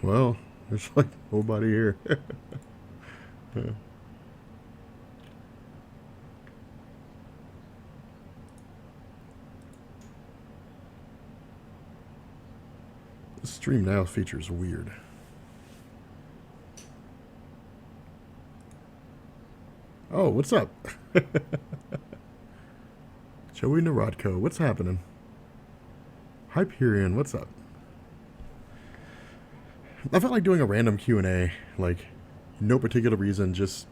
Well, there's like nobody here. Yeah. The Stream Now feature is weird. Oh, what's up? Joey Narodko, what's happening? Hyperion, what's up? I felt like doing a random Q&A, like, no particular reason, just,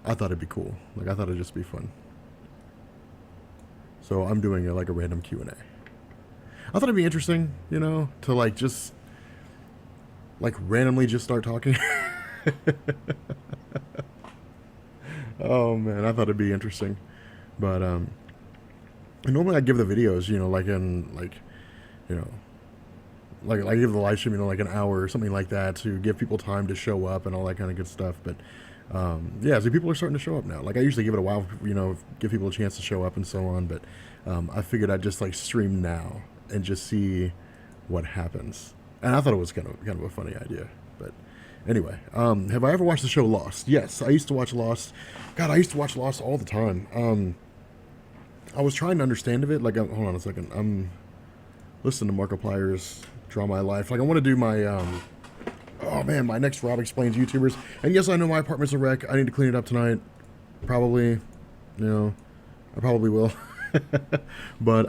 I thought it'd be cool. Like, I thought it'd just be fun. So I'm doing like a random Q&A. I thought it'd be interesting, you know, to like just, like randomly just start talking. Oh man, I thought it'd be interesting. But, normally I give the videos, you know, like in, like, you know, like I give the live stream, you know, like an hour or something like that to give people time to show up and all that kind of good stuff. But yeah, so people are starting to show up now. Like I usually give it a while, you know, give people a chance to show up and so on. But I figured I'd just like stream now and just see what happens. And I thought it was kind of a funny idea. But anyway, have I ever watched the show Lost? Yes, I used to watch Lost. God, I used to watch Lost all the time. I was trying to understand of it. Like, hold on a second. I'm listening to Markiplier's Draw My Life. Like, I want to do my, oh man, my next Rob Explains YouTubers. And yes, I know my apartment's a wreck. I need to clean it up tonight. Probably, you know, I probably will. But,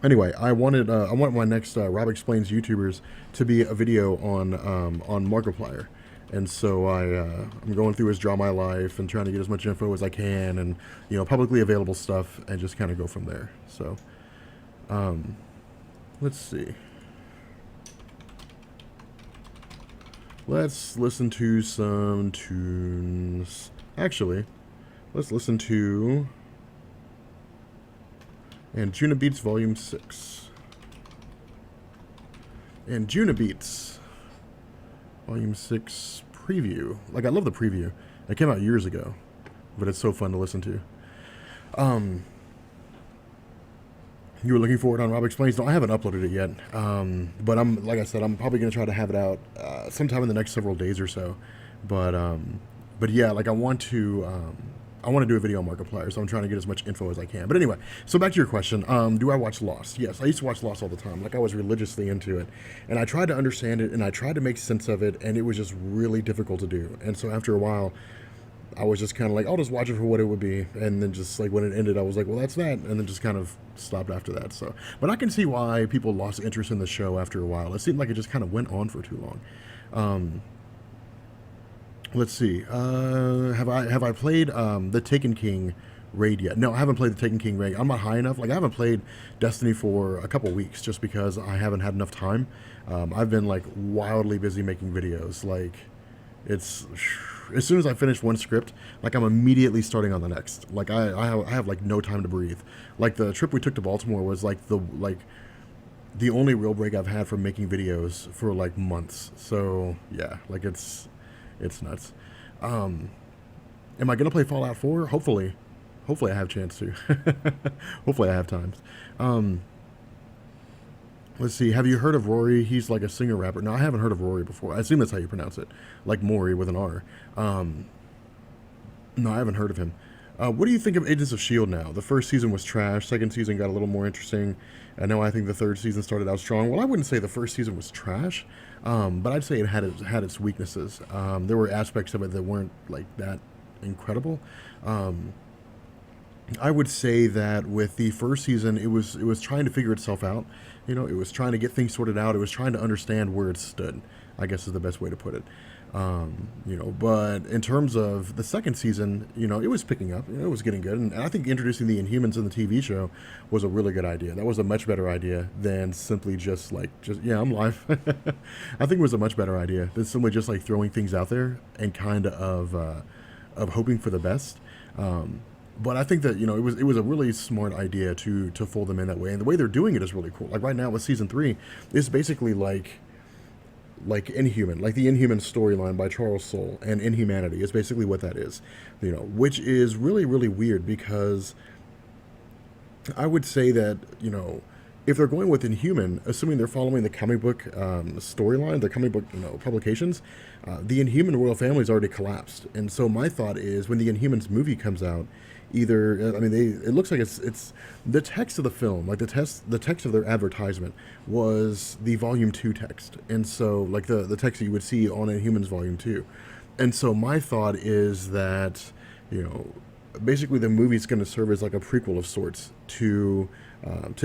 anyway, I want my next Rob Explains YouTubers to be a video on Markiplier. And so I'm going through his Draw My Life and trying to get as much info as I can and, you know, publicly available stuff and just kind of go from there. So, let's see. Let's listen to some tunes. Actually, let's listen to Anjunabeats Volume 6. Anjunabeats Volume 6 preview. Like, I love the preview. It came out years ago, but it's so fun to listen to. You were looking for it on Rob Explains? No, I haven't uploaded it yet. But like I said, I'm probably going to try to have it out sometime in the next several days or so. But yeah, like I want to do a video on Markiplier, so I'm trying to get as much info as I can. But anyway, so back to your question. Do I watch Lost? Yes, I used to watch Lost all the time. Like I was religiously into it. And I tried to understand it, and I tried to make sense of it, and it was just really difficult to do. And so after a while, I was just kind of like, I'll just watch it for what it would be. And then just like when it ended, I was like, well, that's that. And then just kind of stopped after that. So, but I can see why people lost interest in the show after a while. It seemed like it just kind of went on for too long. Let's see. Have I played the Taken King raid yet? No, I haven't played the Taken King raid. I'm not high enough. Like I haven't played Destiny for a couple weeks just because I haven't had enough time. I've been like wildly busy making videos. Like it's as soon as I finish one script, like I'm immediately starting on the next. Like I have like no time to breathe. Like the trip we took to Baltimore was like the only real break I've had from making videos for like months. So yeah, like it's nuts. Am I gonna play Fallout 4? Hopefully, hopefully I have a chance to. Hopefully I have times. Let's see. Have you heard of Rory? He's like a singer rapper. No, I haven't heard of Rory before. I assume that's how you pronounce it, like Maury with an R. No, I haven't heard of him. What do you think of Agents of Shield now? The first season was trash. Second season got a little more interesting. I know. I think the third season started out strong. Well, I wouldn't say the first season was trash, but I'd say it had its weaknesses. There were aspects of it that weren't like that incredible. I would say that with the first season, it was trying to figure itself out. You know, it was trying to get things sorted out. It was trying to understand where it stood, I guess is the best way to put it. You know, but in terms of the second season, you know, it was picking up. You know, it was getting good, and I think introducing the Inhumans in the TV show was a really good idea. That was a much better idea than simply just yeah, I'm live. I think it was a much better idea than simply just like throwing things out there and kind of hoping for the best. But I think that you know it was a really smart idea to fold them in that way, and the way they're doing it is really cool. Like right now with season 3, it's basically like Inhuman, like the Inhuman storyline by Charles Soule and Inhumanity is basically what that is, you know, which is really really weird because I would say that you know if they're going with Inhuman, assuming they're following the comic book storyline, the comic book publications, the Inhuman royal family's already collapsed. And so my thought is, when the Inhumans movie comes out, either I mean, it looks like it's the text of the film, like the text of their advertisement was the Volume 2 text, and so like the text that you would see on Inhumans Volume 2. And so my thought is that, you know, basically the movie's going to serve as like a prequel of sorts to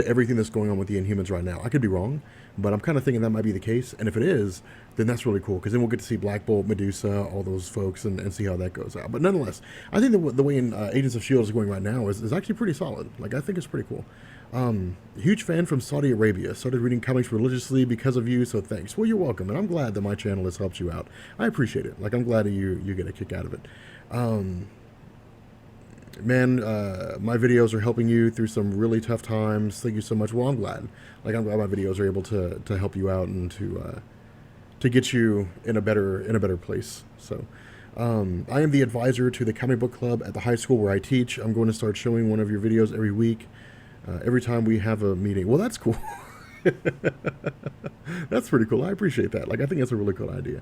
everything that's going on with the Inhumans right now. I could be wrong, but I'm kind of thinking that might be the case. And if it is, then that's really cool, because then we'll get to see Black Bolt, Medusa, all those folks, and see how that goes out. But nonetheless, I think the way in Agents of S.H.I.E.L.D. is going right now is actually pretty solid. Like, I think it's pretty cool. Huge fan from Saudi Arabia. Started reading comics religiously because of you, so thanks. Well, you're welcome, and I'm glad that my channel has helped you out. I appreciate it. Like, I'm glad that you get a kick out of it. Man, my videos are helping you through some really tough times. Thank you so much. Well, I'm glad. Like, I'm glad my videos are able to help you out and to get you in a better place. So, I am the advisor to the comic book club at the high school where I teach. I'm going to start showing one of your videos every week, every time we have a meeting. Well, that's cool. That's pretty cool. I appreciate that. Like, I think that's a really cool idea.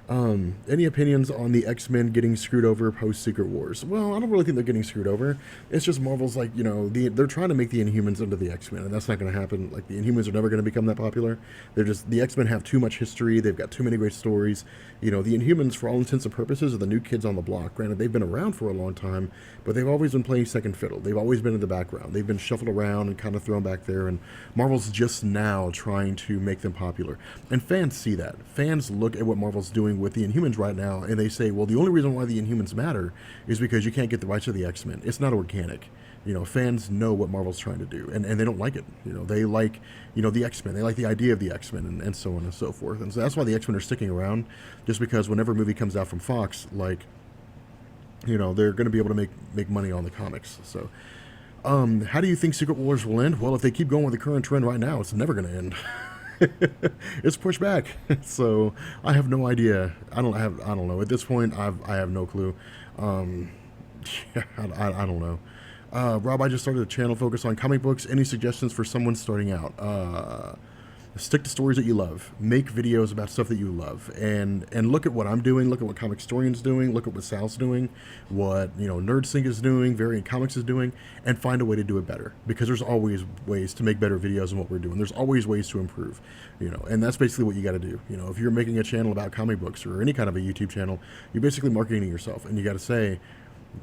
Any opinions on the X-Men getting screwed over post Secret Wars? Well, I don't really think they're getting screwed over. It's just Marvel's like, you know, they're trying to make the Inhumans into the X-Men, and that's not going to happen. Like, the Inhumans are never going to become that popular. The X-Men have too much history. They've got too many great stories. You know, the Inhumans, for all intents and purposes, are the new kids on the block. Granted, they've been around for a long time, but they've always been playing second fiddle. They've always been in the background. They've been shuffled around and kind of thrown back there, and Marvel's just now trying to make them popular. And fans see that. Fans look at what Marvel's doing with the Inhumans right now, and they say, well, the only reason why the Inhumans matter is because you can't get the rights to the X-Men. It's not organic. You know, fans know what Marvel's trying to do, and they don't like it. You know, they like, you know, the X-Men. They like the idea of the X-Men, and so on and so forth. And so that's why the X-Men are sticking around, just because whenever a movie comes out from Fox, like, you know, they're going to be able to make money on the comics. So, how do you think Secret Wars will end? Well, if they keep going with the current trend right now, it's never going to end. It's pushed back, so I have no idea. I don't know at this point. I have no clue. Yeah, I don't know. Rob, I just started a channel focused on comic books. Any suggestions for someone starting out? Stick to stories that you love. Make videos about stuff that you love, and look at what I'm doing. Look at what Comic Historian's doing. Look at what Sal's doing. What, you know, NerdSync is doing. Variant Comics is doing, and find a way to do it better. Because there's always ways to make better videos than what we're doing. There's always ways to improve. You know, and that's basically what you got to do. You know, if you're making a channel about comic books or any kind of a YouTube channel, you're basically marketing yourself, and you got to say,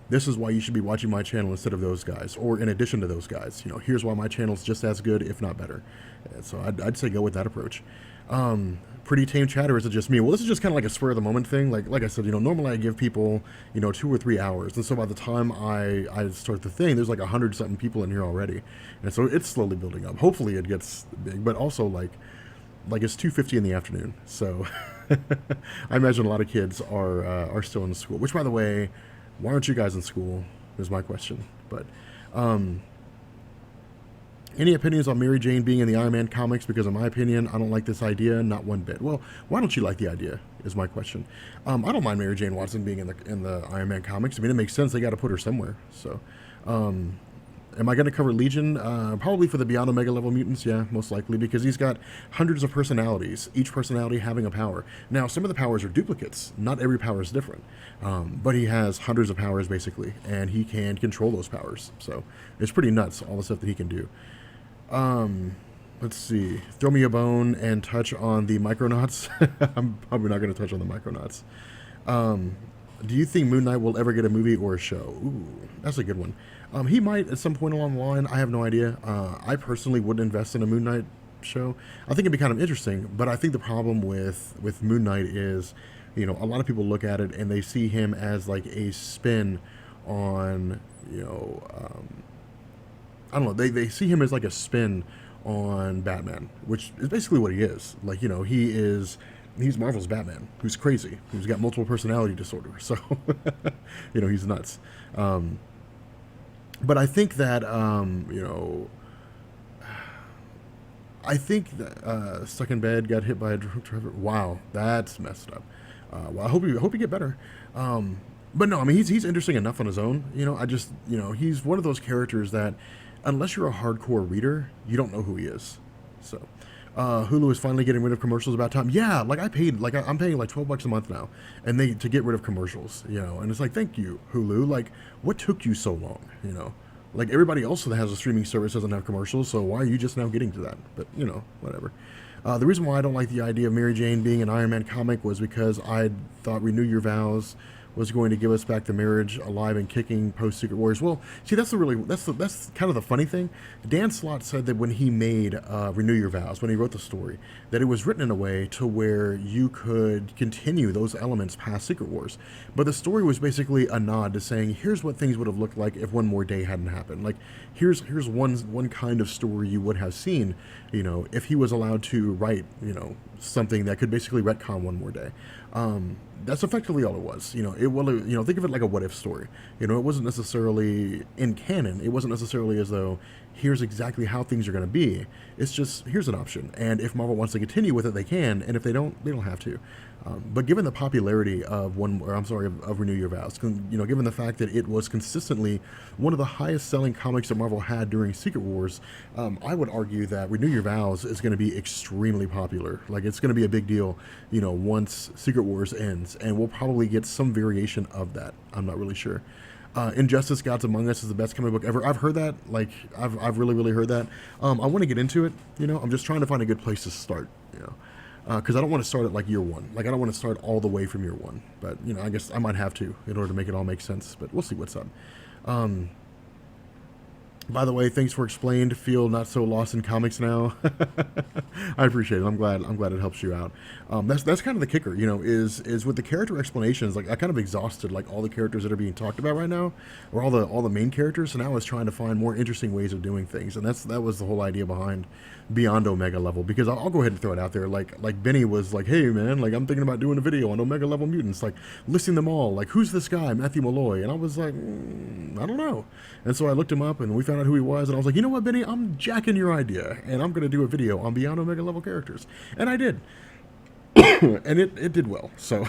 this is why you should be watching my channel instead of those guys, or in addition to those guys. You know, here's why my channel's just as good, if not better. So I'd say go with that approach. Pretty tame chatter, is it just me? Well, this is just kind of like a spur of the moment thing. Like I said, you know, normally I give people, you know, 2 or 3 hours, and so by the time I start the thing, there's like 100-something people in here already, and so it's slowly building up. Hopefully it gets big, but also like it's 2:50 in the afternoon, so I imagine a lot of kids are still in school. Which, by the way, why aren't you guys in school is my question. But any opinions on Mary Jane being in the Iron Man comics? Because in my opinion, I don't like this idea, not one bit. Well, why don't you like the idea is my question. I don't mind Mary Jane Watson being in the Iron Man comics. I mean, it makes sense. They got to put her somewhere. So, am I going to cover Legion? Probably for the Beyond Omega level mutants, yeah, most likely, because he's got hundreds of personalities, each personality having a power. Now, some of the powers are duplicates. Not every power is different. But he has hundreds of powers, basically, and he can control those powers. So, it's pretty nuts, all the stuff that he can do. Let's see. Throw me a bone and touch on the Micronauts. I'm probably not going to touch on the Micronauts. Do you think Moon Knight will ever get a movie or a show? Ooh, that's a good one. He might at some point along the line. I have no idea. I personally wouldn't invest in a Moon Knight show. I think it'd be kind of interesting, but I think the problem with Moon Knight is, you know, a lot of people look at it and they see him as like a spin on, you know, I don't know. They see him as like a spin on Batman, which is basically what he is. Like, you know, he's Marvel's Batman, who's crazy, who's got multiple personality disorder. So, you know, he's nuts. But I think that, you know, I think that Stuck in Bed got hit by a driver. Wow, that's messed up. Well, I hope you get better. But no, I mean, he's interesting enough on his own. You know, you know, he's one of those characters that, unless you're a hardcore reader, you don't know who he is. So, Hulu is finally getting rid of commercials about time. Yeah, like I paid, like I'm paying like $12 a month now, and they to get rid of commercials, you know. And it's like, thank you, Hulu. Like, what took you so long, you know? Like everybody else that has a streaming service doesn't have commercials, so why are you just now getting to that? But you know, whatever. The reason why I don't like the idea of Mary Jane being an Iron Man comic was because I thought Renew Your Vows was going to give us back the marriage alive and kicking post Secret Wars. Well, see, that's kind of the funny thing. Dan Slott said that when he made Renew Your Vows, when he wrote the story, that it was written in a way to where you could continue those elements past Secret Wars. But the story was basically a nod to saying, here's what things would have looked like if one more day hadn't happened. Like, here's one kind of story you would have seen, you know, if he was allowed to write, you know, something that could basically retcon one more day. That's effectively all it was. You know, think of it like a what if story. You know, it wasn't necessarily in canon. It wasn't necessarily as though here's exactly how things are going to be. It's just here's an option, and if Marvel wants to continue with it, they can, and if they don't have to. But given the popularity of of Renew Your Vows, you know, given the fact that it was consistently one of the highest selling comics that Marvel had during Secret Wars, I would argue that Renew Your Vows is going to be extremely popular. Like, it's going to be a big deal, you know, once Secret Wars ends, and we'll probably get some variation of that. I'm not really sure. Injustice: Gods Among Us is the best comic book ever. I've heard that. Like, I've really heard that. I want to get into it. You know, I'm just trying to find a good place to start. You know. Because I don't want to start at like year one. Like, I don't want to start all the way from year one. But, you know, I guess I might have to in order to make it all make sense. But we'll see what's up. By the way, thanks for explained. Feel not so lost in comics now. I appreciate it. I'm glad it helps you out. That's kind of the kicker, you know, is with the character explanations. Like, I kind of exhausted like all the characters that are being talked about right now, or all the main characters. So now I was trying to find more interesting ways of doing things, and that was the whole idea behind Beyond Omega Level. Because I'll go ahead and throw it out there. Like Benny was like, hey man, like I'm thinking about doing a video on Omega Level mutants, like listing them all. Like, who's this guy, Matthew Malloy? And I was like, I don't know. And so I looked him up, and we found out who he was, and I was like, you know what, Benny, I'm jacking your idea, and I'm going to do a video on Beyond Omega Level characters. And I did. And it did well, so...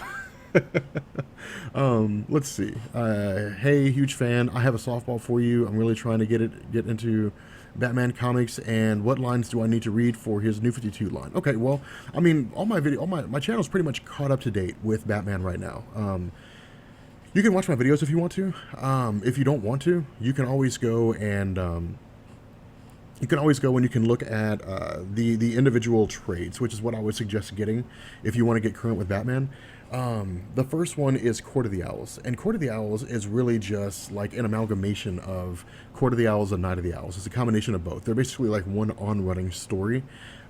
let's see. Hey, huge fan. I have a softball for you. I'm really trying to get into Batman comics, and what lines do I need to read for his New 52 line? Okay, well, I mean, my channel's pretty much caught up to date with Batman right now. You can watch my videos if you want to. If you don't want to, you can always go and you can look at the individual trades, which is what I would suggest getting if you want to get current with Batman. The first one is Court of the Owls, and Court of the Owls is really just like an amalgamation of Court of the Owls and Night of the Owls. It's a combination of both. They're basically like one on-running story.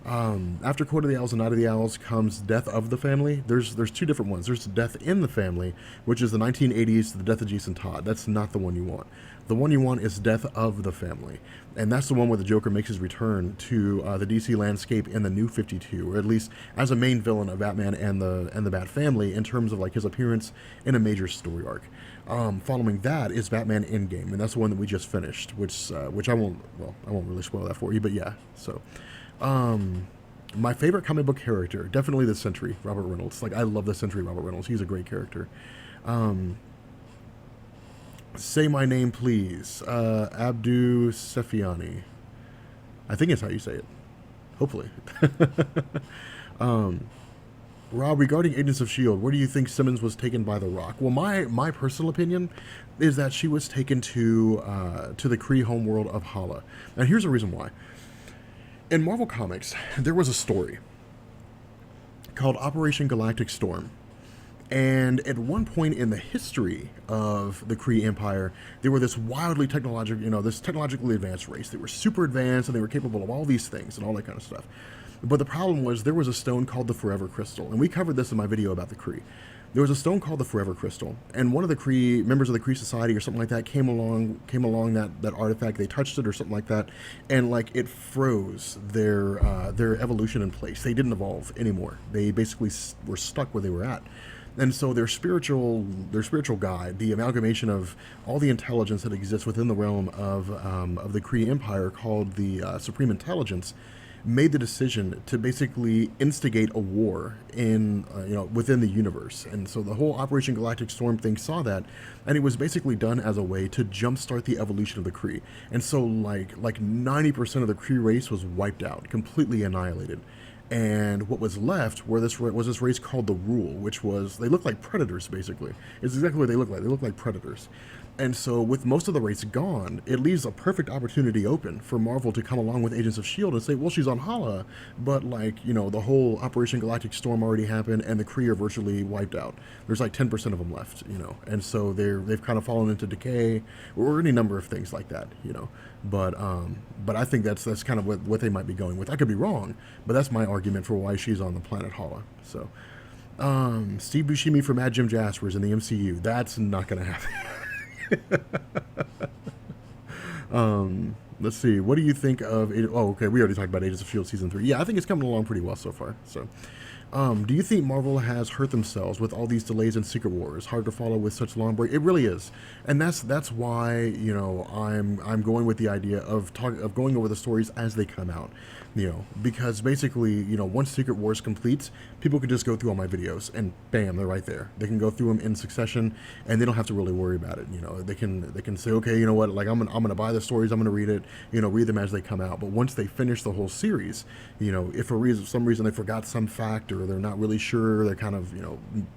After Court of the Owls and Night of the Owls comes Death of the Family. There's two different ones. There's Death in the Family, which is the 1980s, the death of Jason Todd. That's not the one you want. The one you want is Death of the Family, and that's the one where the Joker makes his return to the DC landscape in the New 52, or at least as a main villain of Batman and the Bat Family in terms of like his appearance in a major story arc. Following that is Batman Endgame, and that's the one that we just finished, which I won't really spoil that for you, but yeah. So, my favorite comic book character, definitely the Sentry, Robert Reynolds. Like, I love the Sentry, Robert Reynolds. He's a great character. Say my name, please. Abdu Sefiani. I think it's how you say it. Hopefully. Rob, regarding Agents of S.H.I.E.L.D., where do you think Simmons was taken by The Rock? Well, my personal opinion is that she was taken to the Kree homeworld of Hala. And here's the reason why. In Marvel Comics, there was a story called Operation Galactic Storm. And at one point in the history of the Kree Empire, they were this wildly technologically advanced race. They were super advanced, and they were capable of all these things and all that kind of stuff. But the problem was there was a stone called the Forever Crystal, and we covered this in my video about the Kree. There was a stone called the Forever Crystal, and one of the Kree members of the Kree Society or something like that came along that artifact. They touched it or something like that, and like it froze their evolution in place. They didn't evolve anymore. They basically were stuck where they were at. And so their spiritual guide, the amalgamation of all the intelligence that exists within the realm of the Kree Empire, called the Supreme Intelligence, made the decision to basically instigate a war in within the universe. And so the whole Operation Galactic Storm thing saw that, and it was basically done as a way to jumpstart the evolution of the Kree. And so like 90% of the Kree race was wiped out, completely annihilated. And what was left were was this race called the Rule, which was, they looked like predators, basically. It's exactly what they look like. They look like predators. And so with most of the race gone, it leaves a perfect opportunity open for Marvel to come along with Agents of S.H.I.E.L.D. and say, well, she's on Hala, but the whole Operation Galactic Storm already happened and the Kree are virtually wiped out. There's like 10% of them left, and so they've kind of fallen into decay or any number of things like that. But I think that's kind of what they might be going with. I could be wrong, but that's my argument for why she's on the planet Hala. So, Steve Buscemi for Mad Jim Jaspers in the MCU. That's not going to happen. Let's see. What do you think of? Okay, we already talked about Agents of S.H.I.E.L.D. season 3. Yeah, I think it's coming along pretty well so far. So, do you think Marvel has hurt themselves with all these delays in Secret Wars? Hard to follow with such long break. It really is, and that's why I'm going with the idea of going over the stories as they come out. Because basically, once Secret Wars completes, people can just go through all my videos and bam, they're right there. They can go through them in succession, and they don't have to really worry about it. They can say, okay, you know what, like I'm gonna buy the stories, I'm gonna read it, read them as they come out. But once they finish the whole series, if for some reason they forgot some fact or they're not really sure, they're kind of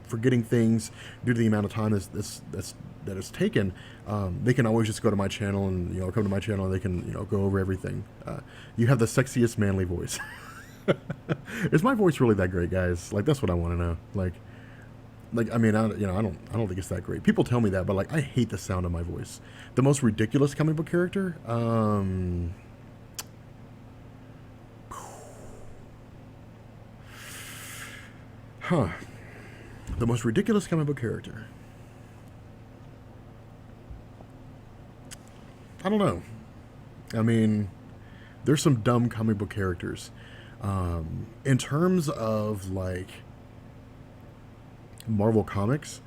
forgetting things due to the amount of time that it's taken, they can always just go to my channel and come to my channel and they can go over everything. You have the sexiest manly voice. Is my voice really that great, guys? Like, that's what I want to know. Like I mean, I don't think it's that great. People tell me that, but like, I hate the sound of my voice. The most ridiculous comic book character, the most ridiculous comic book character. I don't know. I mean, there's some dumb comic book characters. In terms of like Marvel Comics,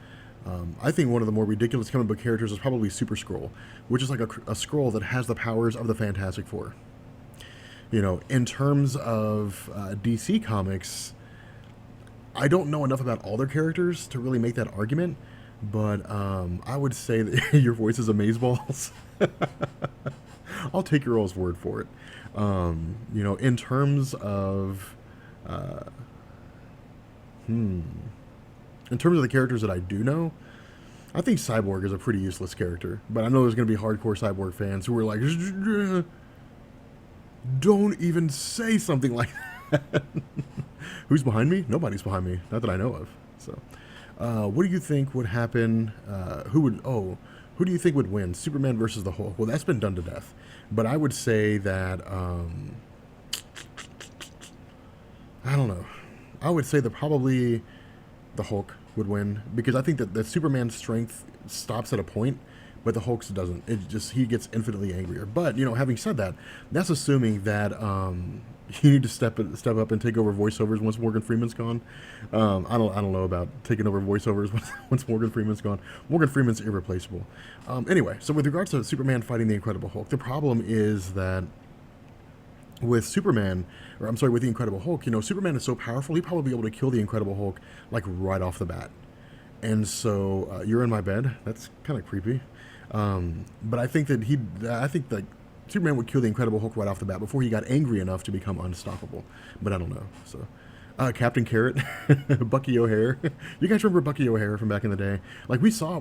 I think one of the more ridiculous comic book characters is probably Super Skrull, which is like a Skrull that has the powers of the Fantastic Four. In terms of DC Comics, I don't know enough about all their characters to really make that argument, but I would say that your voice is amazeballs. I'll take your all's word for it. In terms of the characters that I do know, I think Cyborg is a pretty useless character. But I know there's going to be hardcore Cyborg fans who are like, don't even say something like that. Who's behind me? Nobody's behind me. Not that I know of. So, what do you think would happen? Who do you think would win? Superman versus the Hulk? Well, that's been done to death. But I would say that, I don't know. I would say that probably the Hulk would win, because I think that Superman's strength stops at a point, but the Hulk's doesn't. He gets infinitely angrier. But, having said that, that's assuming that you need to step up and take over voiceovers once Morgan Freeman's gone. I don't know about taking over voiceovers once Morgan Freeman's gone. Morgan Freeman's irreplaceable. Anyway, so with regards to Superman fighting the Incredible Hulk, the problem is that with with the Incredible Hulk, Superman is so powerful, he'd probably be able to kill the Incredible Hulk like right off the bat. And so you're in my bed. That's kind of creepy. But I think that Superman would kill the Incredible Hulk right off the bat before he got angry enough to become unstoppable. But I don't know. So, Captain Carrot, Bucky O'Hare. You guys remember Bucky O'Hare from back in the day? Like, we saw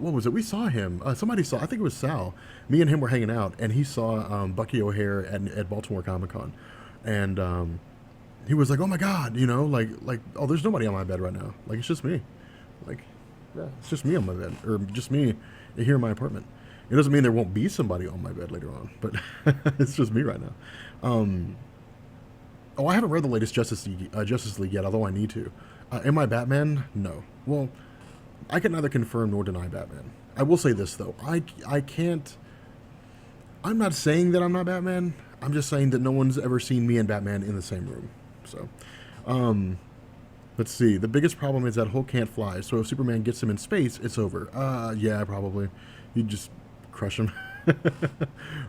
him. Somebody saw, I think it was Sal. Me and him were hanging out, and he saw Bucky O'Hare at Baltimore Comic Con. And he was like, oh my God, oh, there's nobody on my bed right now. Like, it's just me. Like, yeah, it's just me on my bed. Or just me here in my apartment. It doesn't mean there won't be somebody on my bed later on, but it's just me right now. I haven't read the latest Justice League yet, although I need to. Am I Batman? No. Well, I can neither confirm nor deny Batman. I will say this, though. I can't... I'm not saying that I'm not Batman. I'm just saying that no one's ever seen me and Batman in the same room. So, let's see. The biggest problem is that Hulk can't fly, so if Superman gets him in space, it's over. Yeah, probably. You'd just crush him.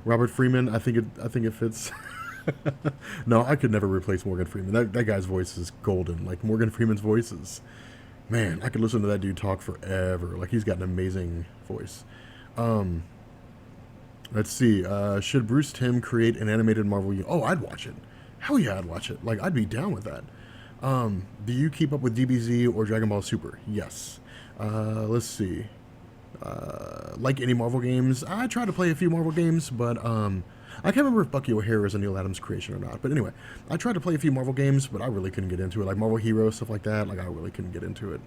Robert Freeman, I think it fits. No, I could never replace Morgan Freeman. That guy's voice is golden. Like Morgan Freeman's voice is, man, I could listen to that dude talk forever. Like he's got an amazing voice. Um, let's see. Should Bruce Timm create an animated Marvel? Oh, I'd watch it. Hell yeah, I'd watch it. Like I'd be down with that. Do you keep up with DBZ or Dragon Ball Super? Yes. Let's see. Like any Marvel games, I try to play a few Marvel games, but I can't remember if Bucky O'Hare is a Neil Adams creation or not. But anyway, I tried to play a few Marvel games, but I really couldn't get into it. Like Marvel Heroes, stuff like that. Like I really couldn't get into it.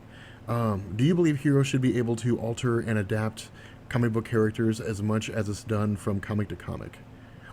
Do you believe heroes should be able to alter and adapt comic book characters as much as it's done from comic to comic?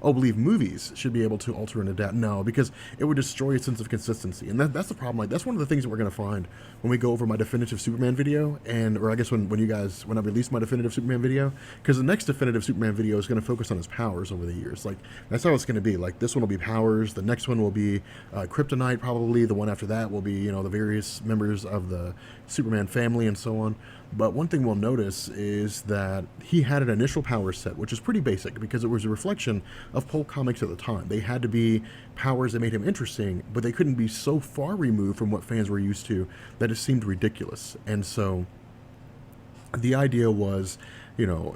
Oh, believe movies should be able to alter and adapt. No, because it would destroy a sense of consistency, and that's the problem. Like that's one of the things that we're gonna find when we go over my definitive Superman video, or I guess when I release my definitive Superman video, because the next definitive Superman video is gonna focus on his powers over the years. Like that's how it's gonna be. Like this one will be powers, the next one will be kryptonite, probably. The one after that will be the various members of the Superman family and so on. But one thing we'll notice is that he had an initial power set, which is pretty basic because it was a reflection of pulp comics at the time. They had to be powers that made him interesting, but they couldn't be so far removed from what fans were used to that it seemed ridiculous. And so the idea was,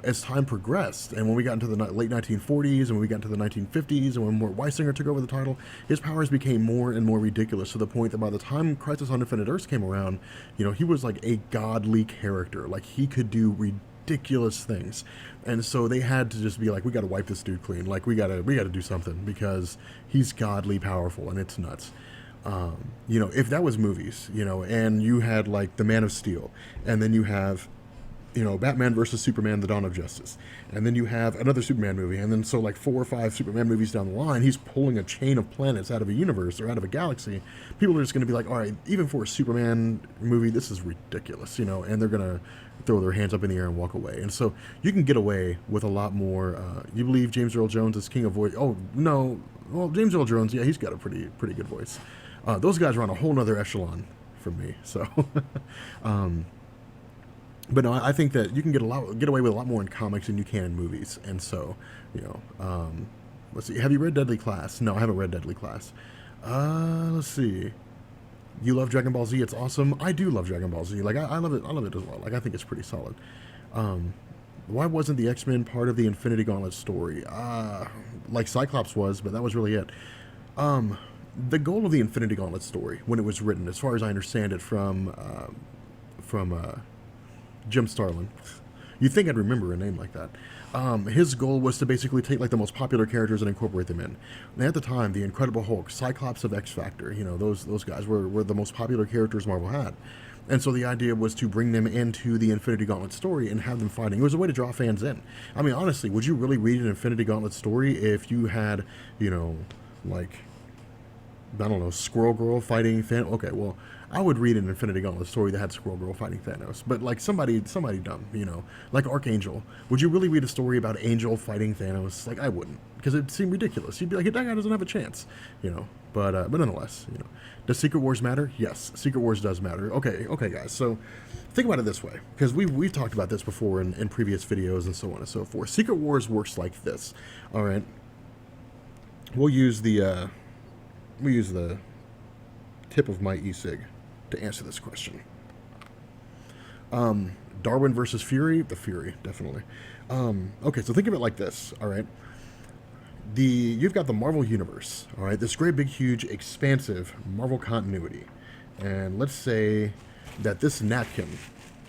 as time progressed, and when we got into the late 1940s, and when we got into the 1950s, and when Mort Weisinger took over the title, his powers became more and more ridiculous to the point that by the time Crisis on Infinite Earths came around, he was like a godly character. Like he could do ridiculous things, and so they had to just be like, we got to wipe this dude clean. Like we got to do something because he's godly powerful, and it's nuts. If that was movies, and you had like the Man of Steel, and then you have Batman versus Superman, The Dawn of Justice. And then you have another Superman movie. And then so like 4 or 5 Superman movies down the line, he's pulling a chain of planets out of a universe or out of a galaxy. People are just going to be like, all right, even for a Superman movie, this is ridiculous, and they're going to throw their hands up in the air and walk away. And so you can get away with a lot more. You believe James Earl Jones is king of voice? Oh, no. Well, James Earl Jones, yeah, he's got a pretty good voice. Those guys are on a whole nother echelon from me. So, but no, I think that you can get away with a lot more in comics than you can in movies. And so, let's see. Have you read Deadly Class? No, I haven't read Deadly Class. Let's see. You love Dragon Ball Z? It's awesome. I do love Dragon Ball Z. Like I love it. I love it as well. Like I think it's pretty solid. Why wasn't the X-Men part of the Infinity Gauntlet story? Like Cyclops was, but that was really it. The goal of the Infinity Gauntlet story, when it was written, as far as I understand it from Jim Starlin. You'd think I'd remember a name like that. His goal was to basically take like the most popular characters and incorporate them in. And at the time, the Incredible Hulk, Cyclops of X Factor, those guys were the most popular characters Marvel had. And so the idea was to bring them into the Infinity Gauntlet story and have them fighting. It was a way to draw fans in. I mean, honestly, would you really read an Infinity Gauntlet story if you had, like, I don't know, Squirrel Girl fighting Thanos? Okay, well, I would read an Infinity Gauntlet story that had Squirrel Girl fighting Thanos, but like somebody dumb, like Archangel. Would you really read a story about Angel fighting Thanos? Like I wouldn't, because it seemed ridiculous. You'd be like, that guy doesn't have a chance, But nonetheless, does Secret Wars matter? Yes, Secret Wars does matter. Okay, guys. So think about it this way, because we've talked about this before in previous videos and so on and so forth. Secret Wars works like this. All right, we'll use the tip of my e-cig to answer this question. Darwin versus Fury? The Fury, definitely. Okay, so think of it like this, all right? You've got the Marvel Universe, all right? This great, big, huge, expansive Marvel continuity. And let's say that this napkin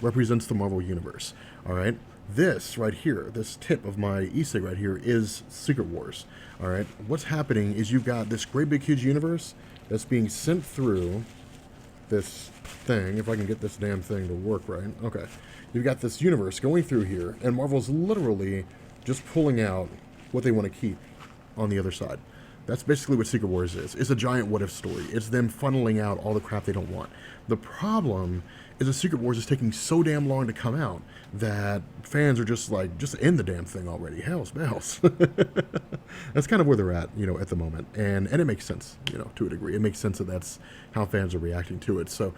represents the Marvel Universe, all right? This right here, this tip of my e-cig right here is Secret Wars, all right? What's happening is you've got this great, big, huge universe that's being sent through this thing, if I can get this damn thing to work right. Okay. You've got this universe going through here, and Marvel's literally just pulling out what they want to keep on the other side. That's basically what Secret Wars is. It's a giant what-if story. It's them funneling out all the crap they don't want. The problem is that Secret Wars is taking so damn long to come out that fans are just like, just end the damn thing already. Hell's bells. That's kind of where they're at, at the moment. And it makes sense, to a degree. It makes sense that that's how fans are reacting to it. So,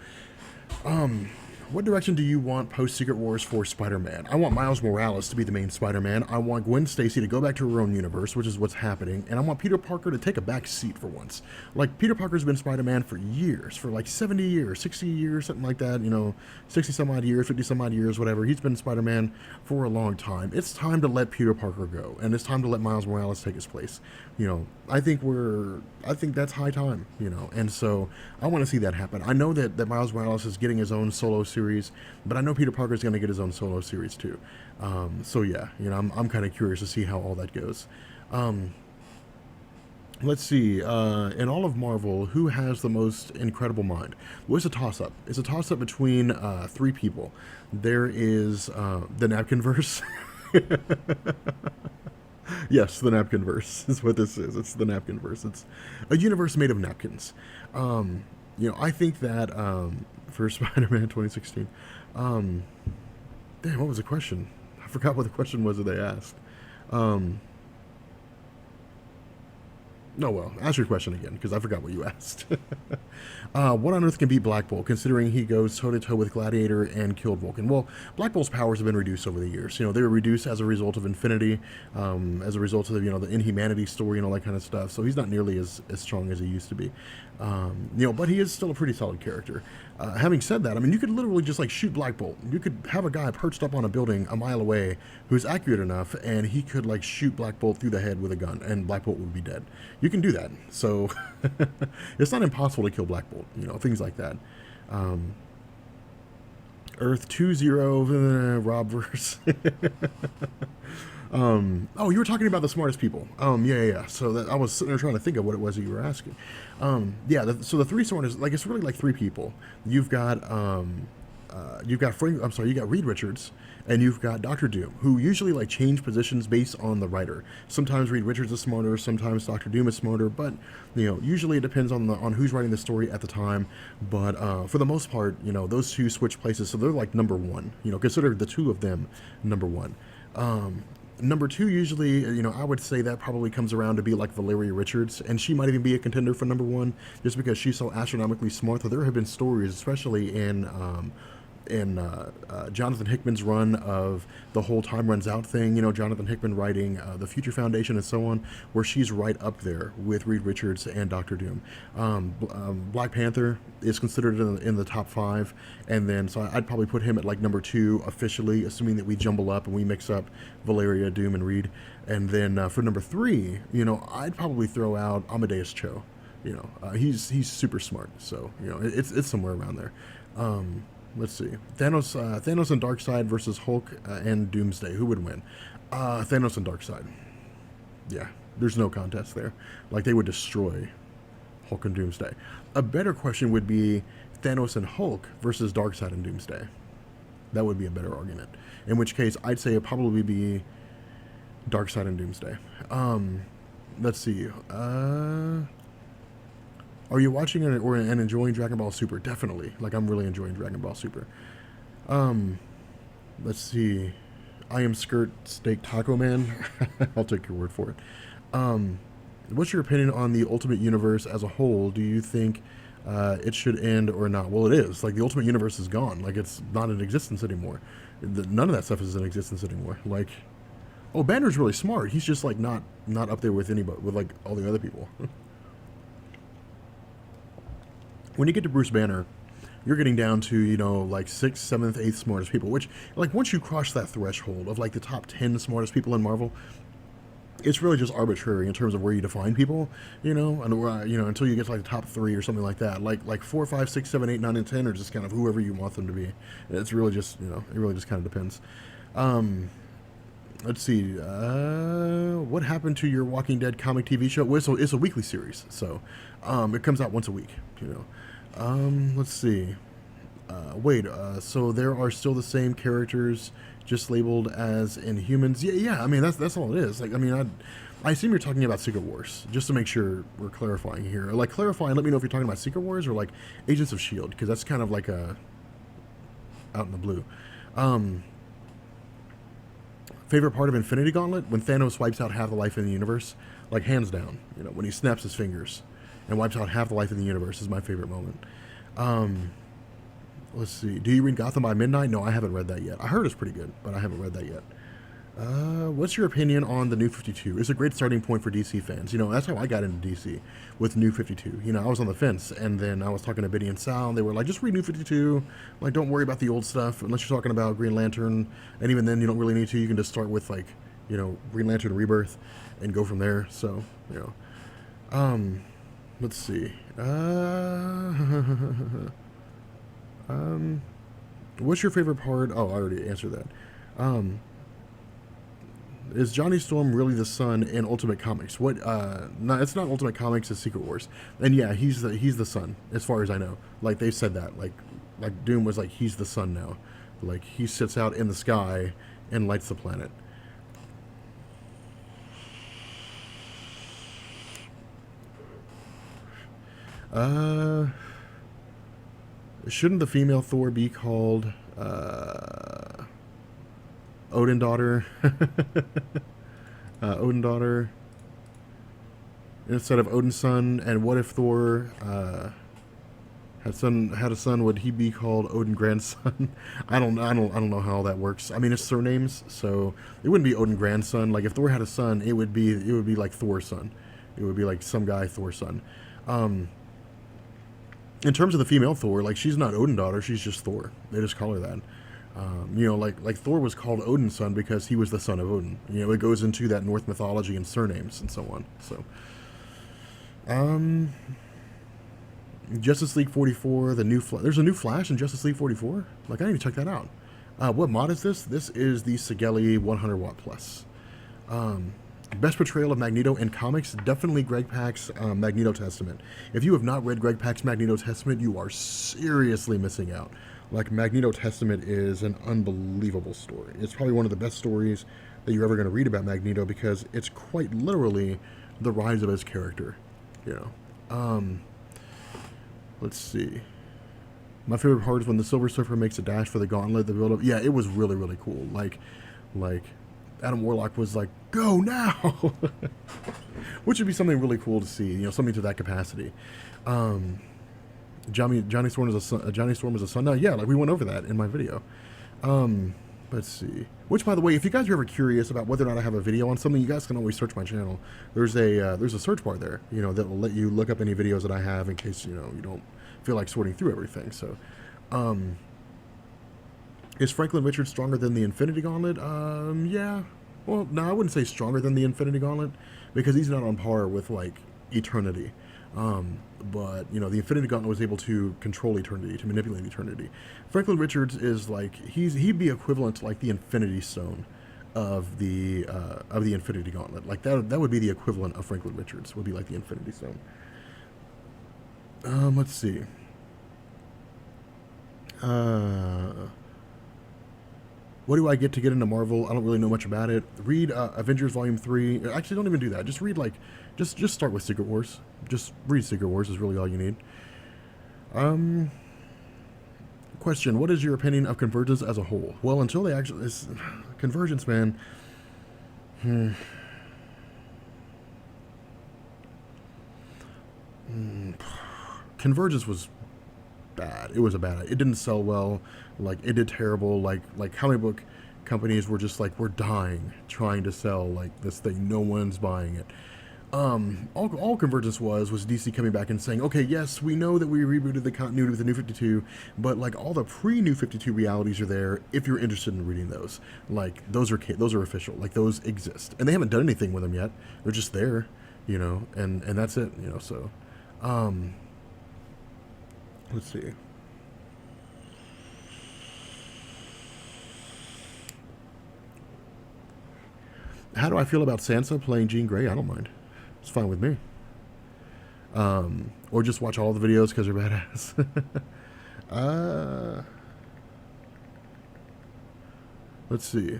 What direction do you want post Secret Wars for Spider-Man? I want Miles Morales to be the main Spider-Man. I want Gwen Stacy to go back to her own universe, which is what's happening, and I want Peter Parker to take a back seat for once. Like, Peter Parker's been Spider-Man for years, for like 70 years, 60 years, something like that, 60 some odd years, 50 some odd years, whatever. He's been Spider-Man for a long time. It's time to let Peter Parker go, and it's time to let Miles Morales take his place. I think that's high time, and so I want to see that happen. I know that Miles Morales is getting his own solo series, but I know Peter Parker is going to get his own solo series too. So yeah, I'm kind of curious to see how all that goes. Let's see. In all of Marvel, who has the most incredible mind? Well, it's a toss-up. It's a toss-up between three people. There is the Napkinverse. Yes, the Napkinverse is what this is. It's the Napkinverse. It's a universe made of napkins. I think that for Spider-Man 2016. Damn, what was the question? I forgot what the question was that they asked. No, well, ask your question again, because I forgot what you asked. What on earth can beat Black Bolt, considering he goes toe-to-toe with Gladiator and killed Vulcan? Well, Black Bolt's powers have been reduced over the years. They were reduced as a result of Infinity, as a result of, the Inhumanity story and all that kind of stuff. So he's not nearly as strong as he used to be. But he is still a pretty solid character. Having said that, you could literally just, shoot Black Bolt. You could have a guy perched up on a building a mile away who's accurate enough, and he could, shoot Black Bolt through the head with a gun, and Black Bolt would be dead. You can do that. So it's not impossible to kill Black Bolt, things like that. Earth 2-0, Robverse. Oh, you were talking about the smartest people. Yeah. So I was sitting there trying to think of what it was that you were asking. So the three smartest, it's really like three people. You've got you got Reed Richards, and you've got Doctor Doom, who usually change positions based on the writer. Sometimes Reed Richards is smarter, sometimes Doctor Doom is smarter, but usually it depends on who's writing the story at the time. But for the most part, those two switch places, so they're number one. Consider the two of them number one. Number two, usually, I would say that probably comes around to be Valeria Richards, and she might even be a contender for number one, just because she's so astronomically smart. That there have been stories, especially in Jonathan Hickman's run of the whole Time Runs Out thing, Jonathan Hickman writing The Future Foundation and so on, where she's right up there with Reed Richards and Doctor Doom. Black Panther is considered in the top 5, and then so I'd probably put him at number 2 officially, assuming that we jumble up and we mix up Valeria, Doom, and Reed. And then for number 3, I'd probably throw out Amadeus Cho. He's super smart, so it's somewhere around there. Let's see. Thanos and Darkseid versus Hulk and Doomsday. Who would win? Thanos and Darkseid. Yeah, there's no contest there. They would destroy Hulk and Doomsday. A better question would be Thanos and Hulk versus Darkseid and Doomsday. That would be a better argument. In which case, I'd say it'd probably be Darkseid and Doomsday. Let's see. Are you watching and enjoying Dragon Ball Super? Definitely. I'm really enjoying Dragon Ball Super. Let's see. I am Skirt Steak Taco Man. I'll take your word for it. What's your opinion on the Ultimate Universe as a whole? Do you think it should end or not? Well, it is. The Ultimate Universe is gone. It's not in existence anymore. None of that stuff is in existence anymore. Banner's really smart. He's just not up there with anybody, with all the other people. When you get to Bruce Banner, you're getting down to, 6th, 7th, 8th smartest people, which, once you cross that threshold of, the top 10 smartest people in Marvel, it's really just arbitrary in terms of where you define people, and, until you get to, the top 3 or something like that. 4, 5, 6, 7, 8, 9, and 10 are just kind of whoever you want them to be. It's really just, it really just kind of depends. Let's see. What happened to your Walking Dead comic TV show? Well, it's a weekly series, so it comes out once a week, Let's see. So there are still the same characters, just labeled as Inhumans? Yeah. That's all it is. I assume you're talking about Secret Wars, just to make sure we're clarifying here. Clarify and let me know if you're talking about Secret Wars or Agents of S.H.I.E.L.D., because that's kind of a out in the blue. Favorite part of Infinity Gauntlet? When Thanos wipes out half the life in the universe, hands down. When he snaps his fingers and wipes out half the life in the universe is my favorite moment. Let's see. Do you read Gotham by Midnight? No, I haven't read that yet. I heard it's pretty good, but I haven't read that yet. What's your opinion on the New 52? It's a great starting point for DC fans. You know, that's how I got into DC, with New 52. You know, I was on the fence, and then I was talking to Biddy and Sal, and they were like, just read New 52. Like, don't worry about the old stuff, unless you're talking about Green Lantern. And even then, you don't really need to. You can just start with, like, you know, Green Lantern Rebirth and go from there. So, you let's see. What's your favorite part? Oh, I already answered that. Is Johnny Storm really the son in Ultimate Comics? What? No, it's not Ultimate Comics. It's Secret Wars. And yeah, he's the son, as far as I know. Like they said that. Like Doom was like he's the sun now. Like he sits out in the sky and lights the planet. Shouldn't the female Thor be called Odin daughter? Odin daughter instead of Odin's son. And what if Thor had a son? Would he be called Odin grandson? I don't know how that works. I mean, it's surnames, so it wouldn't be Odin grandson. Like if Thor had a son, it would be like Thor's son. It would be like some guy Thor's son. In terms of the female Thor, like she's not Odin daughter, she's just Thor. They just call her that. You know, like Thor was called Odin's son because he was the son of Odin. You know, it goes into that Norse mythology and surnames and so on. So, Justice League 44, there's a new Flash in Justice League 44. Like I need to check that out. What mod is this? This is the Sigelli 100 Watt Plus. Best portrayal of Magneto in comics, definitely Greg Pak's Magneto Testament. If you have not read Greg Pak's Magneto Testament, you are seriously missing out. Like, Magneto Testament is an unbelievable story. It's probably one of the best stories that you're ever going to read about Magneto because it's quite literally the rise of his character, you know. Let's see. My favorite part is when the Silver Surfer makes a dash for the gauntlet, the build-up. Yeah, it was really, really cool. Like Adam Warlock was like, go now! Which would be something really cool to see, you know, something to that capacity. Johnny Storm is a son now? Yeah, like we went over that in my video. Let's see. Which, by the way, if you guys are ever curious about whether or not I have a video on something, you guys can always search my channel. There's a search bar there, you know, that will let you look up any videos that I have in case, you know, you don't feel like sorting through everything. So, is Franklin Richards stronger than the Infinity Gauntlet? Yeah. Well, no, I wouldn't say stronger than the Infinity Gauntlet because he's not on par with like Eternity. But you know, the Infinity Gauntlet was able to control Eternity, to manipulate Eternity. Franklin Richards is like he'd be equivalent to like the Infinity Stone of the Infinity Gauntlet. Like that would be the equivalent of Franklin Richards. Would be like the Infinity Stone. Let's see. What do I get to get into Marvel? I don't really know much about it. Read Avengers Volume 3. Actually, don't even do that. Just read, like, just start with Secret Wars. Just read Secret Wars is really all you need. Question, what is your opinion of Convergence as a whole? Well, until they actually... Convergence, man... Convergence was bad. It was a bad... It didn't sell well. Like, it did terrible. Like comic book companies were just like, we're dying trying to sell, like, this thing. No one's buying it. All Convergence was DC coming back and saying, okay, yes, we know that we rebooted the continuity with the New 52, but, like, all the pre-New 52 realities are there if you're interested in reading those. Like, those are official. Like, those exist. And they haven't done anything with them yet. They're just there, you know, and that's it, you know, so... let's see. How do I feel about Sansa playing Jean Grey? I don't mind. It's fine with me. Or just watch all the videos because they're badass. Let's see.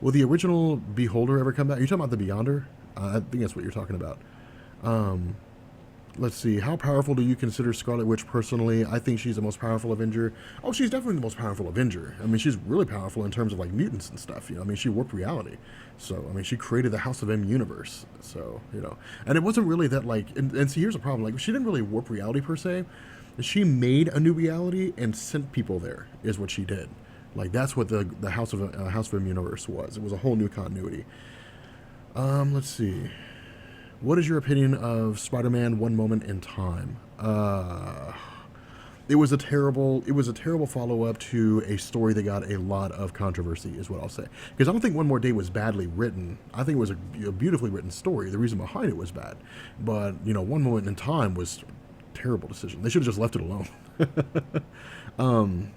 Will the original Beholder ever come back? Are you talking about the Beyonder? I think that's what you're talking about. Let's see. How powerful do you consider Scarlet Witch personally? I think she's the most powerful Avenger. Oh, she's definitely the most powerful Avenger. I mean, she's really powerful in terms of like mutants and stuff. You know, I mean, she warped reality. So, I mean, she created the House of M universe. So, you know, and it wasn't really that like. And see, here's the problem. Like, she didn't really warp reality per se. She made a new reality and sent people there. Is what she did. Like, that's what the House of M universe was. It was a whole new continuity. Let's see. What is your opinion of Spider-Man: One Moment in Time? It was a terrible follow-up to a story that got a lot of controversy, is what I'll say. Because I don't think One More Day was badly written. I think it was a beautifully written story. The reason behind it was bad, but you know, One Moment in Time was a terrible decision. They should have just left it alone.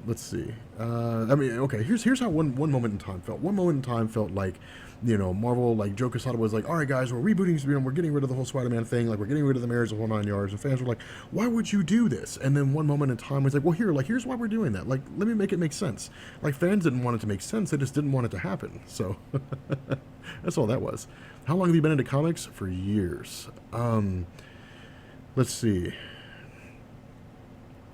Let's see. I mean, okay. Here's how one moment in time felt. One moment in time felt like, you know, Marvel, like Joe Quesada was like, all right, guys, we're rebooting, you know, we're getting rid of the whole Spider-Man thing, like we're getting rid of the mayors, the whole 9 yards, and fans were like, why would you do this? And then One Moment in Time was like, well, here's why we're doing that. Like, let me make it make sense. Like, fans didn't want it to make sense; they just didn't want it to happen. So that's all that was. How long have you been into comics? For years. Let's see.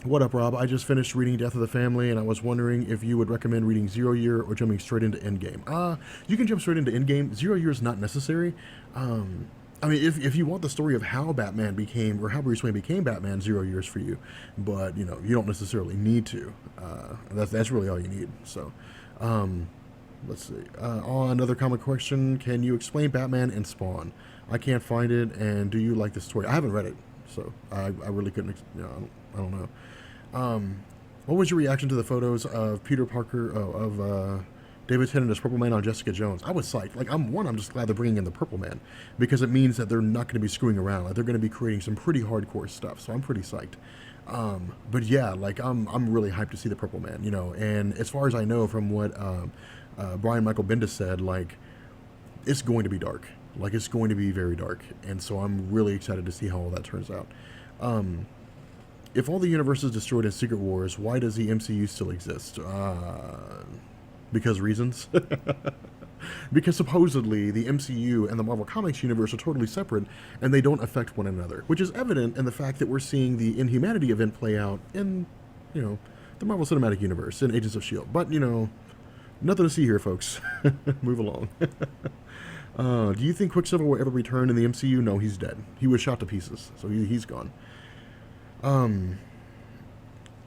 What up, Rob? I just finished reading Death of the Family, and I was wondering if you would recommend reading Zero Year or jumping straight into Endgame. You can jump straight into Endgame. 0 Year is not necessary. I mean, if you want the story of how Batman became, or how Bruce Wayne became Batman, 0 Years for you. But, you know, you don't necessarily need to. That's really all you need. So, let's see. Another comic question. Can you explain Batman and Spawn? I can't find it, and do you like the story? I haven't read it, so I really couldn't, you know, I don't know. What was your reaction to the photos of Peter Parker, of David Tennant as Purple Man on Jessica Jones? I was psyched. Like, I'm just glad they're bringing in the Purple Man, because it means that they're not going to be screwing around. Like, they're going to be creating some pretty hardcore stuff. So I'm pretty psyched. But yeah, like I'm really hyped to see the Purple Man. You know, and as far as I know from what Brian Michael Bendis said, like, it's going to be dark. Like, it's going to be very dark, and so I'm really excited to see how all that turns out. If all the universe is destroyed in Secret Wars, why does the MCU still exist? Because reasons. Because supposedly the MCU and the Marvel Comics universe are totally separate, and they don't affect one another, which is evident in the fact that we're seeing the Inhumanity event play out in, you know, the Marvel Cinematic Universe in Agents of S.H.I.E.L.D. But, you know, nothing to see here, folks. Move along. Do you think Quicksilver will ever return in the MCU? No, he's dead. He was shot to pieces, so he's gone.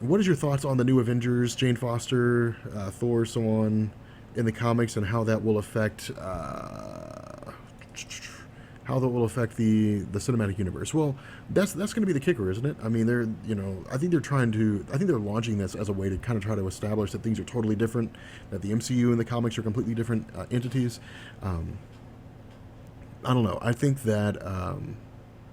What is your thoughts on the new Avengers, Jane Foster, Thor, so on, in the comics, and how that will affect the cinematic universe? Well, that's going to be the kicker, isn't it? I mean, I think they're launching this as a way to kind of try to establish that things are totally different, that the MCU and the comics are completely different entities. I don't know. I think that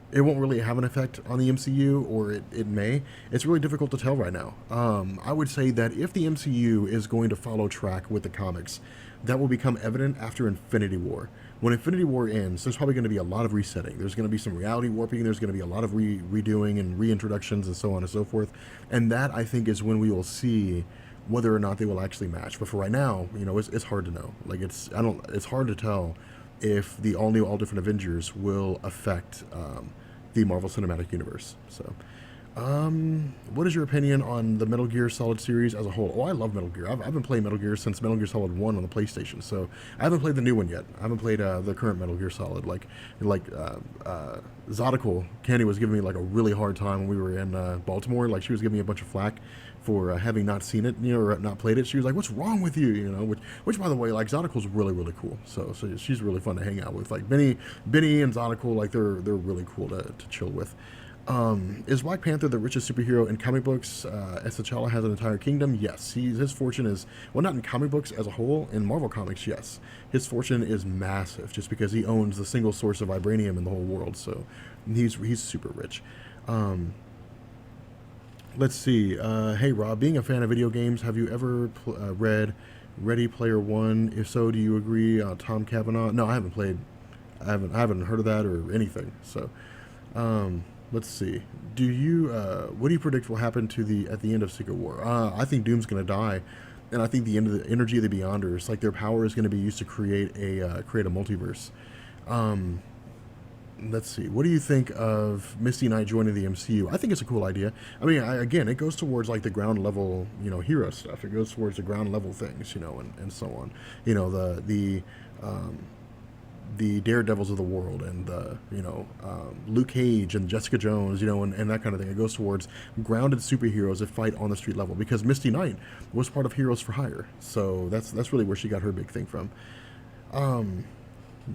it won't really have an effect on the MCU, or it may. It's really difficult to tell right now. I would say that if the MCU is going to follow track with the comics, that will become evident after Infinity War. When Infinity War ends, there's probably going to be a lot of resetting. There's going to be some reality warping. There's going to be a lot of redoing and reintroductions and so on and so forth. And that, I think, is when we will see whether or not they will actually match. But for right now, you know, it's hard to know. Like, it's hard to tell if the all-new, all-different Avengers will affect the Marvel Cinematic Universe. So, what is your opinion on the Metal Gear Solid series as a whole? Oh, I love Metal Gear. I've been playing Metal Gear since Metal Gear Solid 1 on the PlayStation, so I haven't played the new one yet. I haven't played the current Metal Gear Solid. Zodical, Candy was giving me like a really hard time when we were in Baltimore. Like, she was giving me a bunch of flack for having not seen it, you know, or not played it. She was like, "What's wrong with you?" You know, which by the way, like, Zodical's really, really cool. So she's really fun to hang out with. Like, Benny and Zodical, like, they're really cool to chill with. Is Black Panther the richest superhero in comic books? As T'Challa has an entire kingdom? Yes. His fortune is, well, not in comic books as a whole. In Marvel Comics, yes. His fortune is massive, just because he owns the single source of vibranium in the whole world. So he's super rich. Let's see. Hey, Rob, being a fan of video games, have you ever read Ready Player One? If so, do you agree? Tom Cavanaugh? No, I haven't played. I haven't heard of that or anything. So, let's see. What do you predict will happen at the end of Secret War? I think Doom's going to die, and I think the end of the energy of the Beyonders, like, their power is going to be used to create a multiverse. let's see. What do you think of Misty Knight joining the MCU? I think it's a cool idea. I mean, again, it goes towards like the ground level, hero stuff. It goes towards the ground level things, and so on. Um, the Daredevils of the world, and the Luke Cage and Jessica Jones, and that kind of thing. It goes towards grounded superheroes that fight on the street level, because Misty Knight was part of Heroes for Hire, so that's really where she got her big thing from. Um,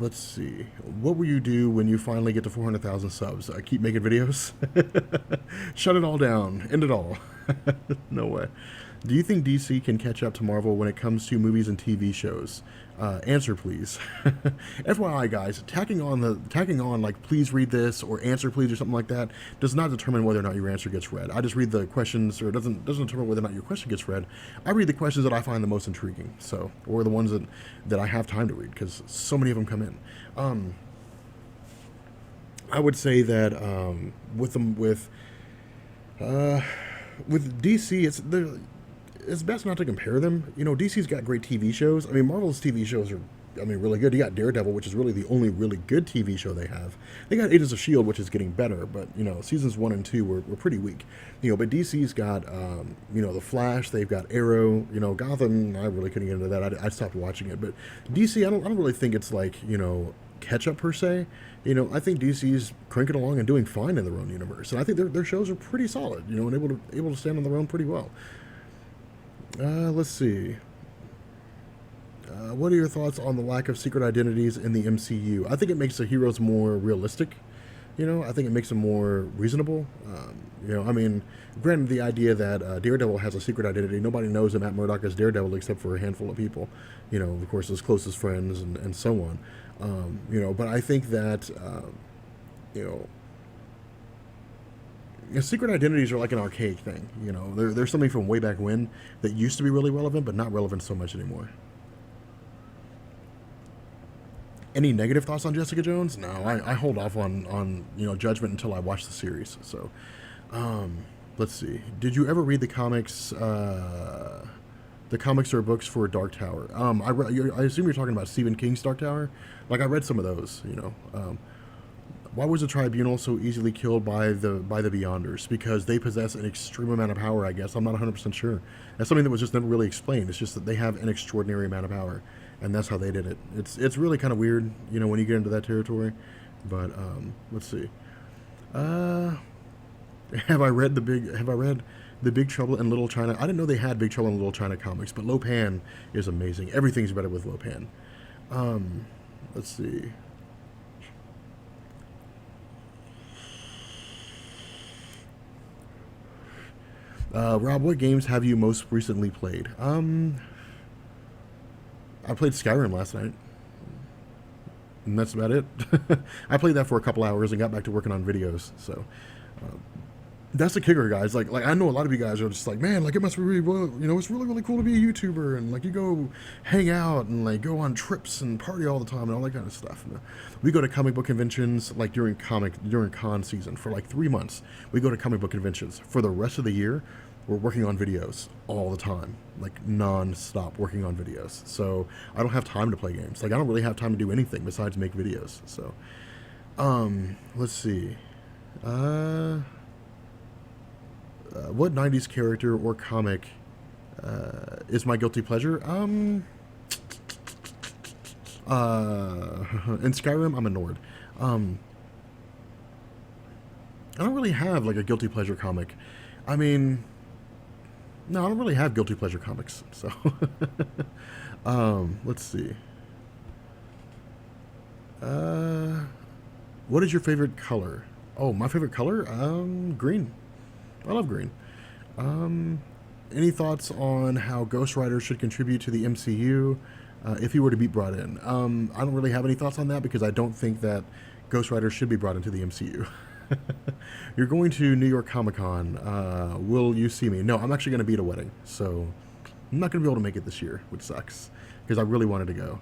let's see. What will you do when you finally get to 400,000 subs? Keep making videos? Shut it all down. End it all. No way. Do you think DC can catch up to Marvel when it comes to movies and TV shows? Answer, please. FYI, guys, tacking on like please read this or answer please or something like that does not determine whether or not your answer gets read. I just read the questions, or it doesn't determine whether or not your question gets read. I read the questions that I find the most intriguing, or the ones that I have time to read, because so many of them come in. I would say that with DC, it's best not to compare them. DC's got great TV shows. I mean, Marvel's TV shows are, really good. You got Daredevil, which is really the only really good TV show they have. They got Agents of S.H.I.E.L.D., which is getting better, but, seasons 1 and 2 were pretty weak. But DC's got, The Flash, they've got Arrow, Gotham, I really couldn't get into that. I stopped watching it. But DC, I don't really think it's like, catch up per se. I think DC's cranking along and doing fine in their own universe. And I think their shows are pretty solid, and able to stand on their own pretty well. Let's see. What are your thoughts on the lack of secret identities in the MCU? I think it makes the heroes more realistic. I think it makes them more reasonable. Granted, the idea that Daredevil has a secret identity, nobody knows that Matt Murdock is Daredevil except for a handful of people. Of course, his closest friends and so on. But I think that, secret identities are like an archaic thing. There's something from way back when that used to be really relevant, but not relevant so much anymore. Any negative thoughts on Jessica Jones? No, I hold off on judgment until I watch the series. So, let's see. Did you ever read the comics? The comics or books for Dark Tower? I assume you're talking about Stephen King's Dark Tower. Like, I read some of those. Why was the Tribunal so easily killed by the Beyonders? Because they possess an extreme amount of power, I guess. I'm not 100% sure. That's something that was just never really explained. It's just that they have an extraordinary amount of power, and that's how they did it. It's really kind of weird, when you get into that territory. But let's see. Have I read the Big Trouble in Little China? I didn't know they had Big Trouble in Little China comics, but Lopan is amazing. Everything's better with Lopan. Let's see. Rob, what games have you most recently played? I played Skyrim last night, and that's about it. I played that for a couple hours and got back to working on videos. So that's the kicker, guys. Like I know a lot of you guys are just like, man, like it must be really, it's really really cool to be a YouTuber, and like you go hang out and like go on trips and party all the time and all that kind of stuff. We go to comic book conventions like during con season for like 3 months. We go to comic book conventions. For the rest of the year, we're working on videos all the time, like non-stop working on videos. So I don't have time to play games. Like I don't really have time to do anything besides make videos. So let's see. What 90s character or comic is my guilty pleasure? In Skyrim, I'm a Nord. I don't really have like a guilty pleasure comic. No, I don't really have guilty pleasure comics. So, let's see. What is your favorite color? Oh, my favorite color? Green. I love green. Any thoughts on how Ghost Rider should contribute to the MCU if he were to be brought in? I don't really have any thoughts on that because I don't think that Ghost Rider should be brought into the MCU. You're going to New York Comic Con. Will you see me? No, I'm actually going to be at a wedding, so I'm not going to be able to make it this year, which sucks because I really wanted to go.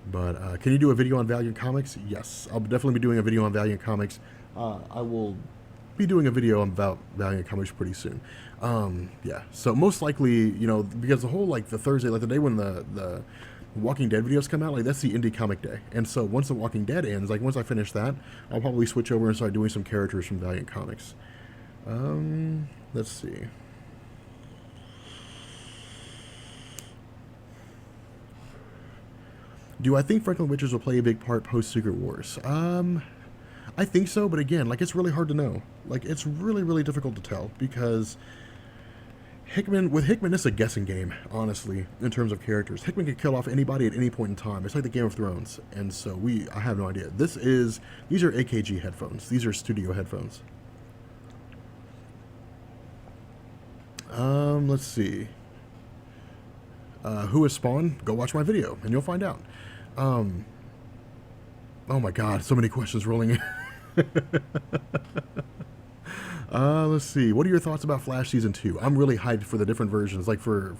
But can you do a video on Valiant Comics? Yes, I'll definitely be doing a video on Valiant Comics. I will be doing a video about Valiant Comics pretty soon. Yeah, so most likely, because the whole like the Thursday, like the day when the Walking Dead videos come out, like that's the indie comic day. And so once The Walking Dead ends, like once I finish that, I'll probably switch over and start doing some characters from Valiant Comics. Let's see. Do I think Franklin Richards will play a big part post Secret Wars? I think so, but again, like it's really hard to know. Like it's really, really difficult to tell because with Hickman, it's a guessing game, honestly, in terms of characters. Hickman can kill off anybody at any point in time. It's like the Game of Thrones, and so I have no idea. These are AKG headphones. These are studio headphones. Let's see. Who is Spawn? Go watch my video, and you'll find out. Oh my God, so many questions rolling in. Let's see. What are your thoughts about Flash Season 2? I'm really hyped for the different versions, like for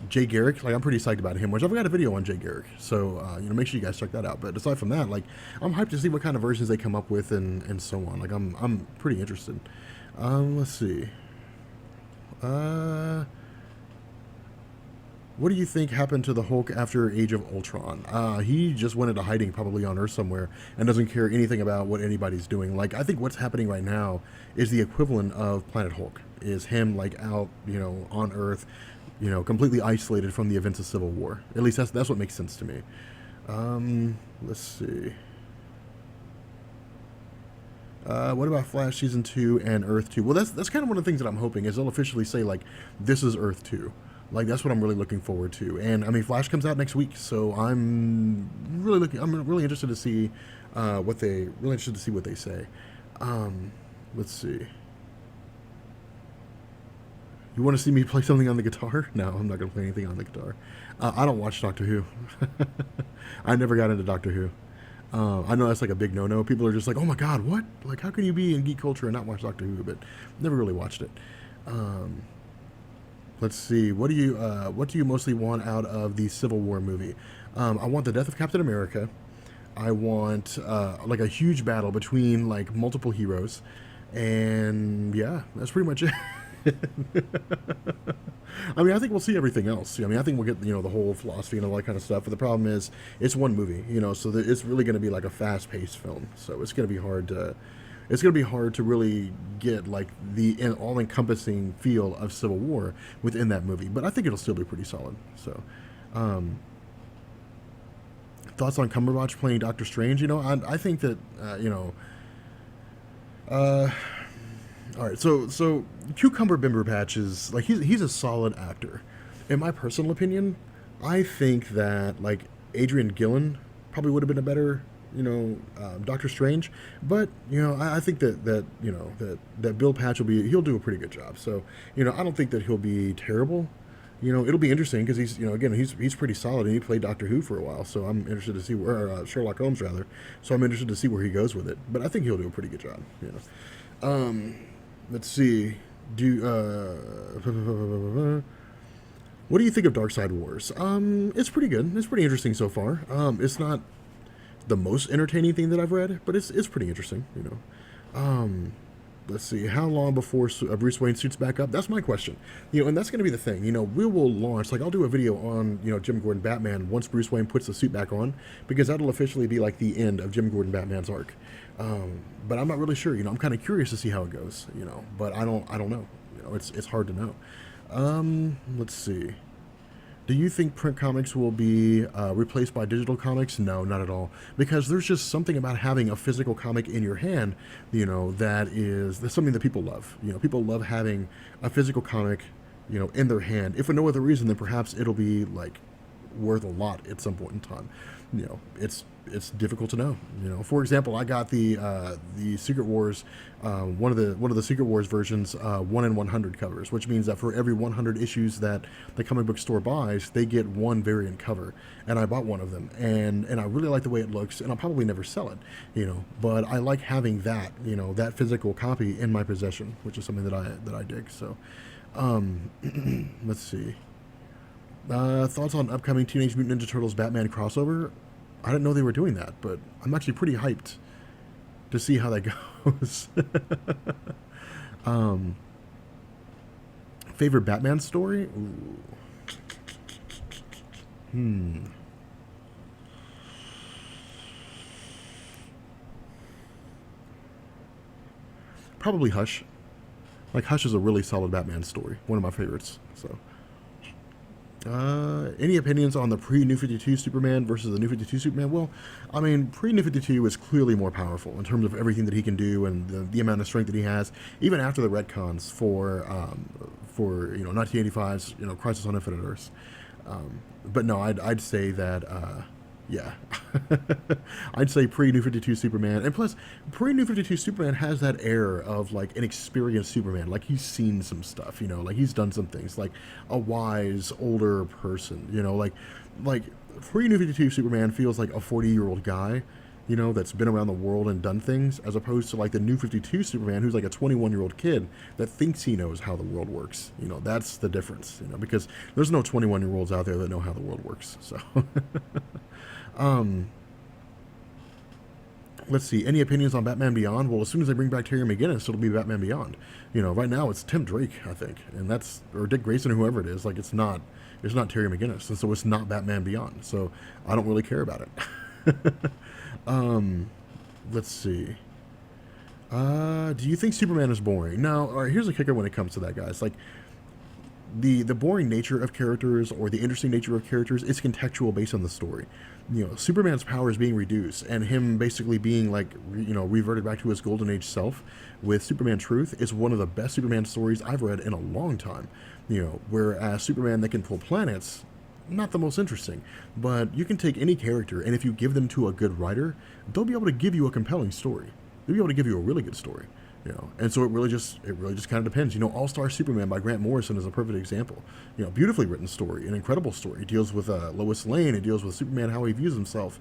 Jay Garrick. Like I'm pretty psyched about him, which I've got a video on Jay Garrick. So, make sure you guys check that out. But aside from that, like I'm hyped to see what kind of versions they come up with and so on. Like I'm pretty interested. Let's see. What do you think happened to the Hulk after Age of Ultron? He just went into hiding probably on Earth somewhere and doesn't care anything about what anybody's doing. Like, I think what's happening right now is the equivalent of Planet Hulk, is him, like, out, on Earth, completely isolated from the events of Civil War. At least that's what makes sense to me. Let's see. What about Flash Season 2 and Earth 2? Well, that's kind of one of the things that I'm hoping is they'll officially say, like, this is Earth 2. Like that's what I'm really looking forward to, and I mean Flash comes out next week, so I'm really interested to see what they say. Let's see. You want to see me play something on the guitar? No, I'm not going to play anything on the guitar. I don't watch Doctor Who. I never got into Doctor Who. I know that's like a big no-no. People are just like, oh my God, what? Like, how can you be in geek culture and not watch Doctor Who? But never really watched it. Let's see. What do you mostly want out of the Civil War movie? I want the death of Captain America. I want like a huge battle between like multiple heroes, and yeah, that's pretty much it. I mean, I think we'll see everything else. I mean, I think we'll get the whole philosophy and all that kind of stuff. But the problem is, it's one movie, so it's really going to be like a fast-paced film. So it's going to be hard to. It's going to be hard to really get like the all-encompassing feel of Civil War within that movie, but I think it'll still be pretty solid. So, thoughts on Cumberbatch playing Doctor Strange? I think that all right. So Cucumber Bimberpatch is like he's a solid actor. In my personal opinion, I think that like Adrian Gillen probably would have been a better Doctor Strange, but I think that Bill Patch he'll do a pretty good job. So I don't think that he'll be terrible. It'll be interesting because he's pretty solid and he played Doctor Who for a while. So I'm interested to see where Sherlock Holmes rather. So I'm interested to see where he goes with it. But I think he'll do a pretty good job. Let's see. What do you think of Darkside Wars? It's pretty good. It's pretty interesting so far. It's not the most entertaining thing that I've read, but it's pretty interesting, Let's see, how long before Bruce Wayne suits back up? That's my question, and that's going to be the thing, we will launch, like I'll do a video on, Jim Gordon Batman once Bruce Wayne puts the suit back on, because that'll officially be like the end of Jim Gordon Batman's arc, but I'm not really sure, I'm kind of curious to see how it goes, but I don't know, it's hard to know. Let's see. Do you think print comics will be replaced by digital comics? No, not at all. Because there's just something about having a physical comic in your hand, that's something that people love. People love having a physical comic, in their hand. If for no other reason, then perhaps it'll be like worth a lot at some point in time. It's difficult to know. For example, I got the Secret Wars, one of the Secret Wars versions, 1 in 100 covers, which means that for every 100 issues that the comic book store buys, they get one variant cover, and I bought one of them, and I really like the way it looks, and I'll probably never sell it, but I like having that, that physical copy in my possession, which is something that I dig. So, let's see. Thoughts on upcoming Teenage Mutant Ninja Turtles Batman crossover? I didn't know they were doing that, but I'm actually pretty hyped to see how that goes. Favorite Batman story? Ooh. Probably Hush. Like Hush is a really solid Batman story, one of my favorites. So, any opinions on the pre-New 52 Superman versus the New 52 Superman? Well, I mean, pre-New 52 is clearly more powerful in terms of everything that he can do and the amount of strength that he has, even after the retcons for 1985's Crisis on Infinite Earths. But no, I'd say that yeah, I'd say pre New 52 Superman, and plus pre New 52 Superman has that air of like an experienced Superman, like he's seen some stuff, like he's done some things, like a wise older person, like pre New 52 Superman feels like a 40-year-old guy, that's been around the world and done things, as opposed to like the New 52 Superman, who's like a 21-year-old kid that thinks he knows how the world works. That's the difference, because there's no 21-year-olds out there that know how the world works. So, let's see. Any opinions on Batman Beyond? Well, as soon as they bring back Terry McGinnis, it'll be Batman Beyond. Right now it's Tim Drake, I think, and or Dick Grayson, or whoever it is. Like it's not Terry McGinnis, and so it's not Batman Beyond. So I don't really care about it. Let's see. Do you think Superman is boring? No. All right, here's a kicker when it comes to that, guys. Like, the boring nature of characters or the interesting nature of characters is contextual based on the story. Superman's power is being reduced, and him basically being like, reverted back to his golden age self with Superman Truth is one of the best Superman stories I've read in a long time. Whereas Superman that can pull planets, not the most interesting, but you can take any character, and if you give them to a good writer, they'll be able to give you a compelling story. They'll be able to give you a really good story, And so it really just kind of depends. All-Star Superman by Grant Morrison is a perfect example. Beautifully written story, an incredible story. It deals with Lois Lane. It deals with Superman, how he views himself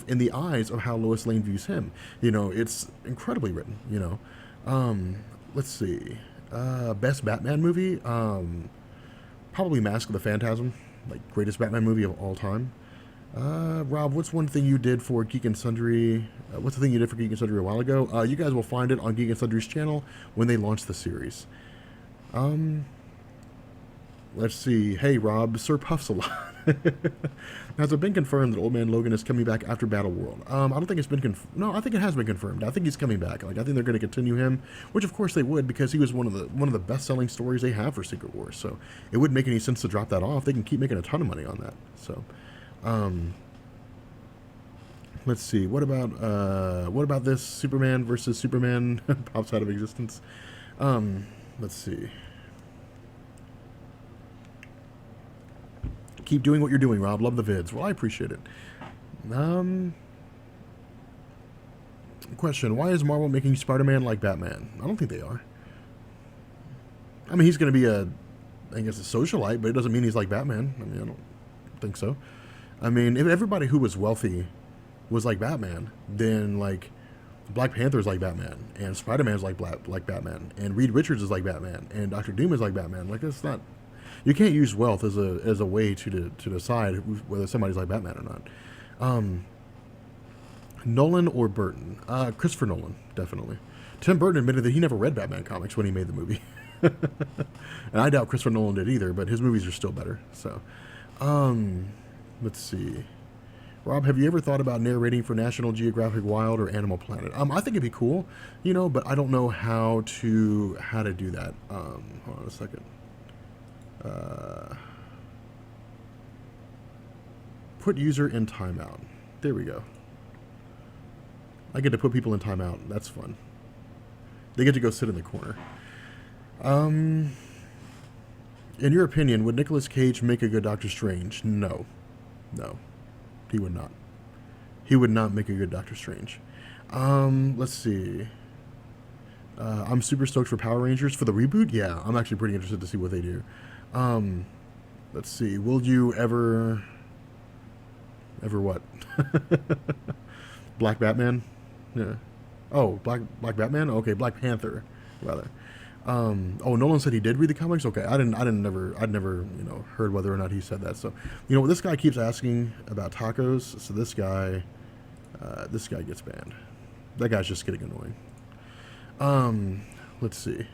in the eyes of how Lois Lane views him. It's incredibly written. Let's see, best Batman movie. Probably Mask of the Phantasm, like greatest Batman movie of all time. Rob, what's one thing you did for Geek and Sundry? What's the thing you did for Geek and Sundry a while ago? You guys will find it on Geek and Sundry's channel when they launch the series. Let's see. Hey, Rob, Sir Puffs a lot. Has it been confirmed that Old Man Logan is coming back after Battle World? I don't think it's been confirmed. No, I think it has been confirmed. I think he's coming back. Like, I think they're going to continue him, which of course they would, because he was one of the best-selling stories they have for Secret Wars. So it wouldn't make any sense to drop that off. They can keep making a ton of money on that. So, let's see. What about this Superman versus Superman pops out of existence? Let's see. Keep doing what you're doing, Rob. Love the vids. Well, I appreciate it. Question. Why is Marvel making Spider-Man like Batman? I don't think they are. I mean, he's going to be I guess, a socialite, but it doesn't mean he's like Batman. I mean, I don't think so. I mean, if everybody who was wealthy was like Batman, then, like, Black Panther's like Batman, and Spider-Man's like Batman, and Reed Richards is like Batman, and Doctor Doom is like Batman. Like, that's not... You can't use wealth as a way to decide whether somebody's like Batman or not. Nolan or Burton? Christopher Nolan, definitely. Tim Burton admitted that he never read Batman comics when he made the movie. And I doubt Christopher Nolan did either, but his movies are still better. So, let's see. Rob, have you ever thought about narrating for National Geographic Wild or Animal Planet? I think it'd be cool, but I don't know how to do that. Hold on a second. Put user in timeout. There we go. I get to put people in timeout. That's fun. They get to go sit in the corner. In your opinion, would Nicolas Cage make a good Doctor Strange? No. No. He would not. He would not make a good Doctor Strange. Let's see. I'm super stoked for Power Rangers. For the reboot? Yeah, I'm actually pretty interested to see what they do. Let's see. Will you ever what? Black Batman? Yeah. Oh, Black Batman? Okay, Black Panther, rather. Nolan said he did read the comics? Okay, I'd never, heard whether or not he said that. So, this guy keeps asking about tacos, so this guy gets banned. That guy's just getting annoying. Let's see.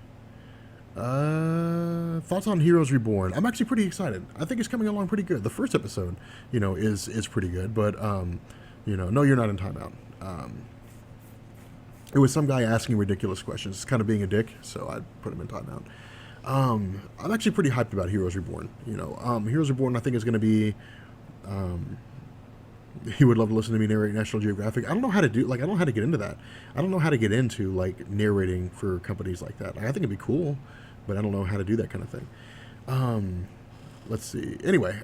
Thoughts on Heroes Reborn? I'm actually pretty excited. I think it's coming along pretty good. The first episode, is pretty good, but no, you're not in timeout. It was some guy asking ridiculous questions, it's kind of being a dick, so I put him in timeout. I'm actually pretty hyped about Heroes Reborn. Heroes Reborn, I think is going to be. He would love to listen to me narrate National Geographic. I don't know how to do. I don't know how to get into that. I don't know how to get into narrating for companies like that. I think it'd be cool, but I don't know how to do that kind of thing. Let's see. Anyway,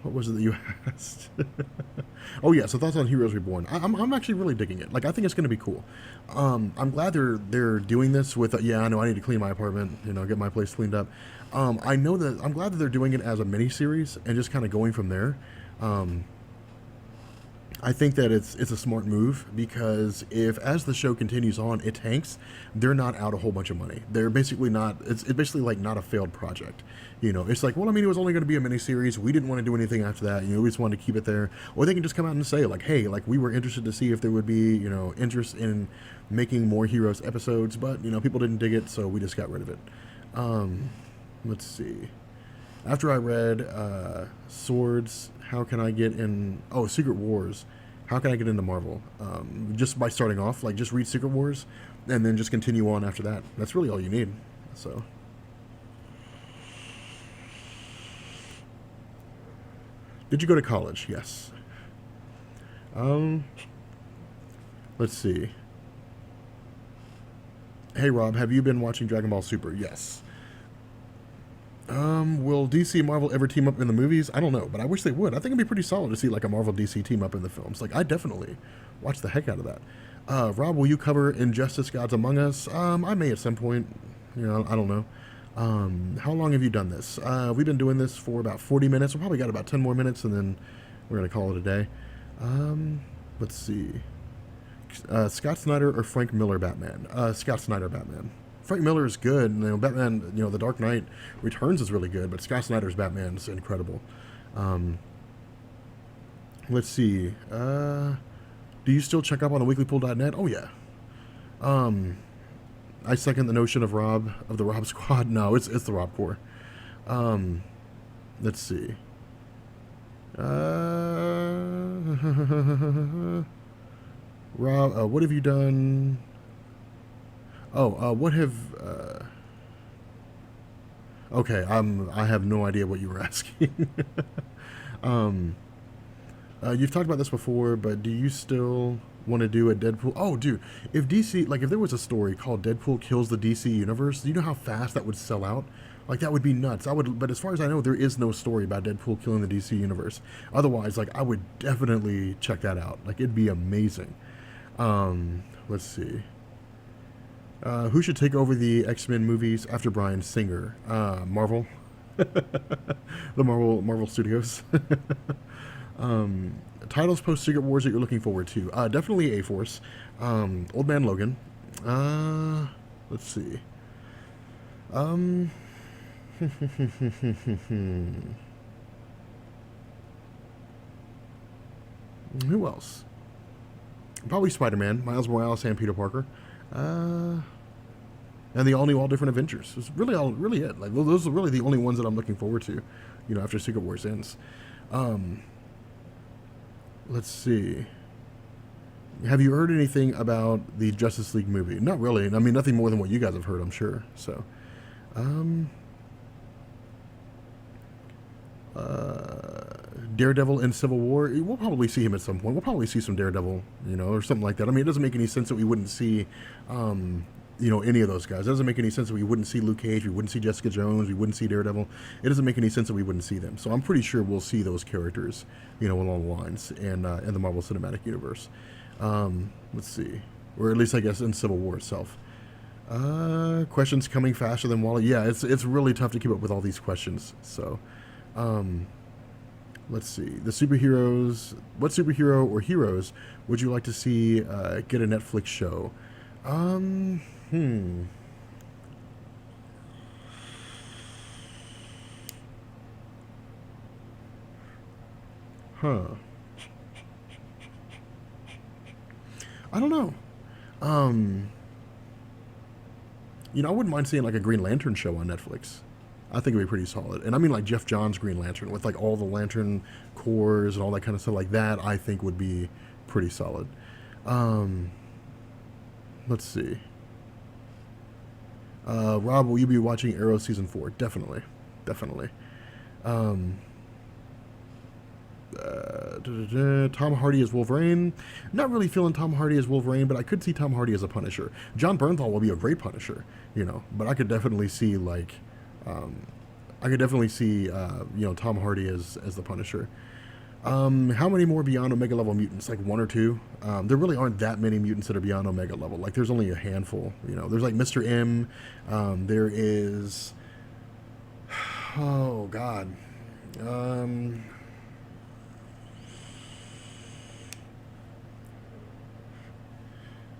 what was it that you asked? Oh yeah, so thoughts on Heroes Reborn. I'm actually really digging it. I think it's going to be cool. I'm glad they're doing this with. Yeah, I know I need to clean my apartment. Get my place cleaned up. I know that I'm glad that they're doing it as a mini series and just kind of going from there. I think that it's a smart move because if as the show continues on, it tanks, they're not out a whole bunch of money. They're basically not. It's basically not a failed project. It's well, I mean, it was only going to be a miniseries. We didn't want to do anything after that. We just wanted to keep it there. Or they can just come out and say hey, we were interested to see if there would be interest in making more Heroes episodes, but people didn't dig it, so we just got rid of it. Let's see. After I read Swords, how can I get in... Oh, Secret Wars. How can I get into Marvel? Just by starting off, just read Secret Wars, and then just continue on after that. That's really all you need. So... Did you go to college? Yes. Let's see. Hey, Rob, have you been watching Dragon Ball Super? Yes. Will DC and Marvel ever team up in the movies? I don't know, but I wish they would. I think it'd be pretty solid to see a Marvel DC team up in the films. I definitely watch the heck out of that. Rob, will you cover Injustice: Gods Among Us? I may at some point. I don't know. How long have you done this? We've been doing this for about 40 minutes. We probably got about 10 more minutes, and then we're gonna call it a day. Let's see. Scott Snyder or Frank Miller Batman? Scott Snyder Batman. Frank Miller is good. Batman, The Dark Knight Returns is really good, but Scott Snyder's Batman is incredible. Let's see. Do you still check up on the weeklypool.net? Oh, yeah. I second the notion of the Rob Squad. No, it's the Rob Corps. Let's see. Rob, what have you done? What have... Okay, I have no idea what you were asking. You've talked about this before, but do you still want to do a Deadpool? Oh, dude, if DC... if there was a story called Deadpool Kills the DC Universe, do you know how fast that would sell out? That would be nuts. But as far as I know, there is no story about Deadpool killing the DC Universe. Otherwise, I would definitely check that out. It'd be amazing. Let's see. Who should take over the X-Men movies after Bryan Singer? Marvel. The Marvel Studios. Titles post Secret Wars that you're looking forward to? Definitely A-Force. Old Man Logan. Let's see. Who else? Probably Spider-Man, Miles Morales, and Peter Parker. And the all-new, all-different Avengers. It's really it. Those are really the only ones that I'm looking forward to, after Secret Wars ends. Let's see. Have you heard anything about the Justice League movie? Not really. I mean, nothing more than what you guys have heard, I'm sure. So, Daredevil in Civil War. We'll probably see him at some point. We'll probably see some Daredevil, or something like that. I mean, it doesn't make any sense that we wouldn't see, any of those guys. It doesn't make any sense that we wouldn't see Luke Cage, we wouldn't see Jessica Jones, we wouldn't see Daredevil. It doesn't make any sense that we wouldn't see them. So I'm pretty sure we'll see those characters, along the lines in the Marvel Cinematic Universe. Let's see. Or at least, I guess, in Civil War itself. Questions coming faster than Wally. Yeah, it's really tough to keep up with all these questions. So, let's see. The superheroes. What superhero or heroes would you like to see get a Netflix show? Huh. I don't know. Um, you know, I wouldn't mind seeing like a Green Lantern show on Netflix. I think it'd be pretty solid. And I mean like Jeff Johns' Green Lantern with like all the Lantern cores and all that kind of stuff like that. I think would be pretty solid. Um, let's see. Rob, will you be watching Arrow season 4? Definitely, definitely. Um, Tom Hardy as Wolverine. Not really feeling Tom Hardy as Wolverine, but I could see Tom Hardy as a Punisher. John Bernthal will be a great Punisher, you know. But I could definitely see like, um, Tom Hardy as the Punisher. How many more beyond Omega level mutants? Like one or two. There really aren't that many mutants that are beyond Omega level. Like there's only a handful. You know, there's like Mr. M. There is. Oh God. Um,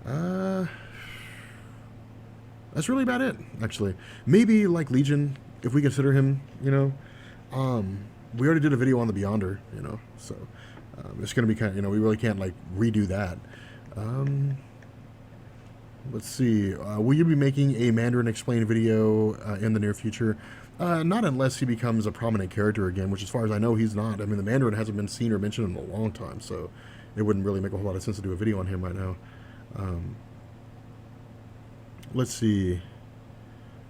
uh, that's really about it. Actually, maybe like Legion, if we consider him. You know, we already did a video on the Beyonder. You know, so it's gonna be kind of, we really can't like redo that. Um, let's see. Will you be making a Mandarin Explain video in the near future? Not unless he becomes a prominent character again, which as far as I know he's not. I mean, the Mandarin hasn't been seen or mentioned in a long time, so it wouldn't really make a whole lot of sense to do a video on him right now. Um, let's see.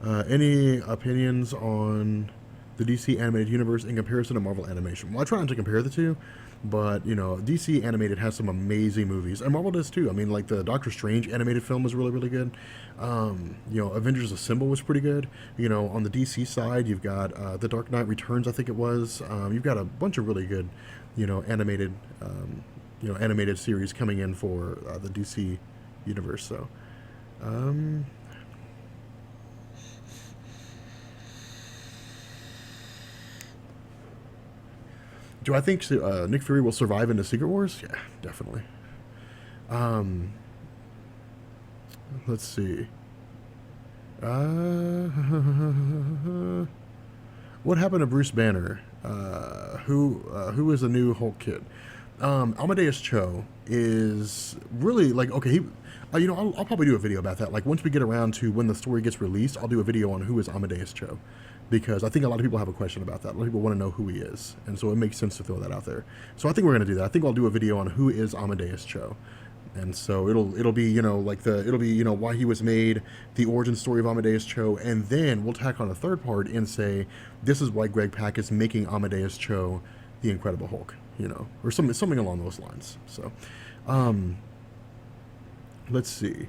Any opinions on the DC animated universe in comparison to Marvel animation? Well, I try not to compare the two, but DC animated has some amazing movies, and Marvel does too. I mean, like the Doctor Strange animated film was really, really good. Avengers Assemble was pretty good. On the DC side, you've got The Dark Knight Returns, I think it was. You've got a bunch of really good, animated, animated series coming in for the DC universe. So. Um, Do I think Nick Fury will survive into Secret Wars? Yeah, definitely. Um, let's see. Uh, what happened to Bruce Banner? Who is the new Hulk kid? Amadeus Cho is really like okay. I'll probably do a video about that. Like once we get around to when the story gets released, I'll do a video on who is Amadeus Cho, because I think a lot of people have a question about that. A lot of people want to know who he is, and so it makes sense to throw that out there. So I think we're gonna do that. I think I'll do a video on who is Amadeus Cho, and so it'll be why he was made, the origin story of Amadeus Cho, and then we'll tack on a third part and say this is why Greg Pak is making Amadeus Cho the Incredible Hulk, or something along those lines. So, let's see.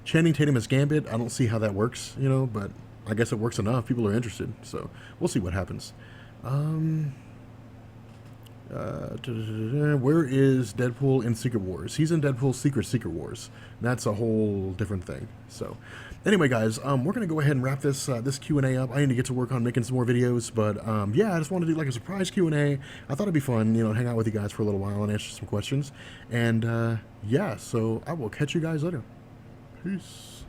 Channing Tatum as Gambit. I don't see how that works, but I guess it works enough. People are interested, so we'll see what happens. Where is Deadpool in Secret Wars? He's in Deadpool's Secret Wars. That's a whole different thing. So, anyway, guys, we're gonna go ahead and wrap this Q&A up. I need to get to work on making some more videos, but yeah, I just wanted to do like a surprise Q&A. I thought it'd be fun, hang out with you guys for a little while and answer some questions. And yeah, so I will catch you guys later. Peace.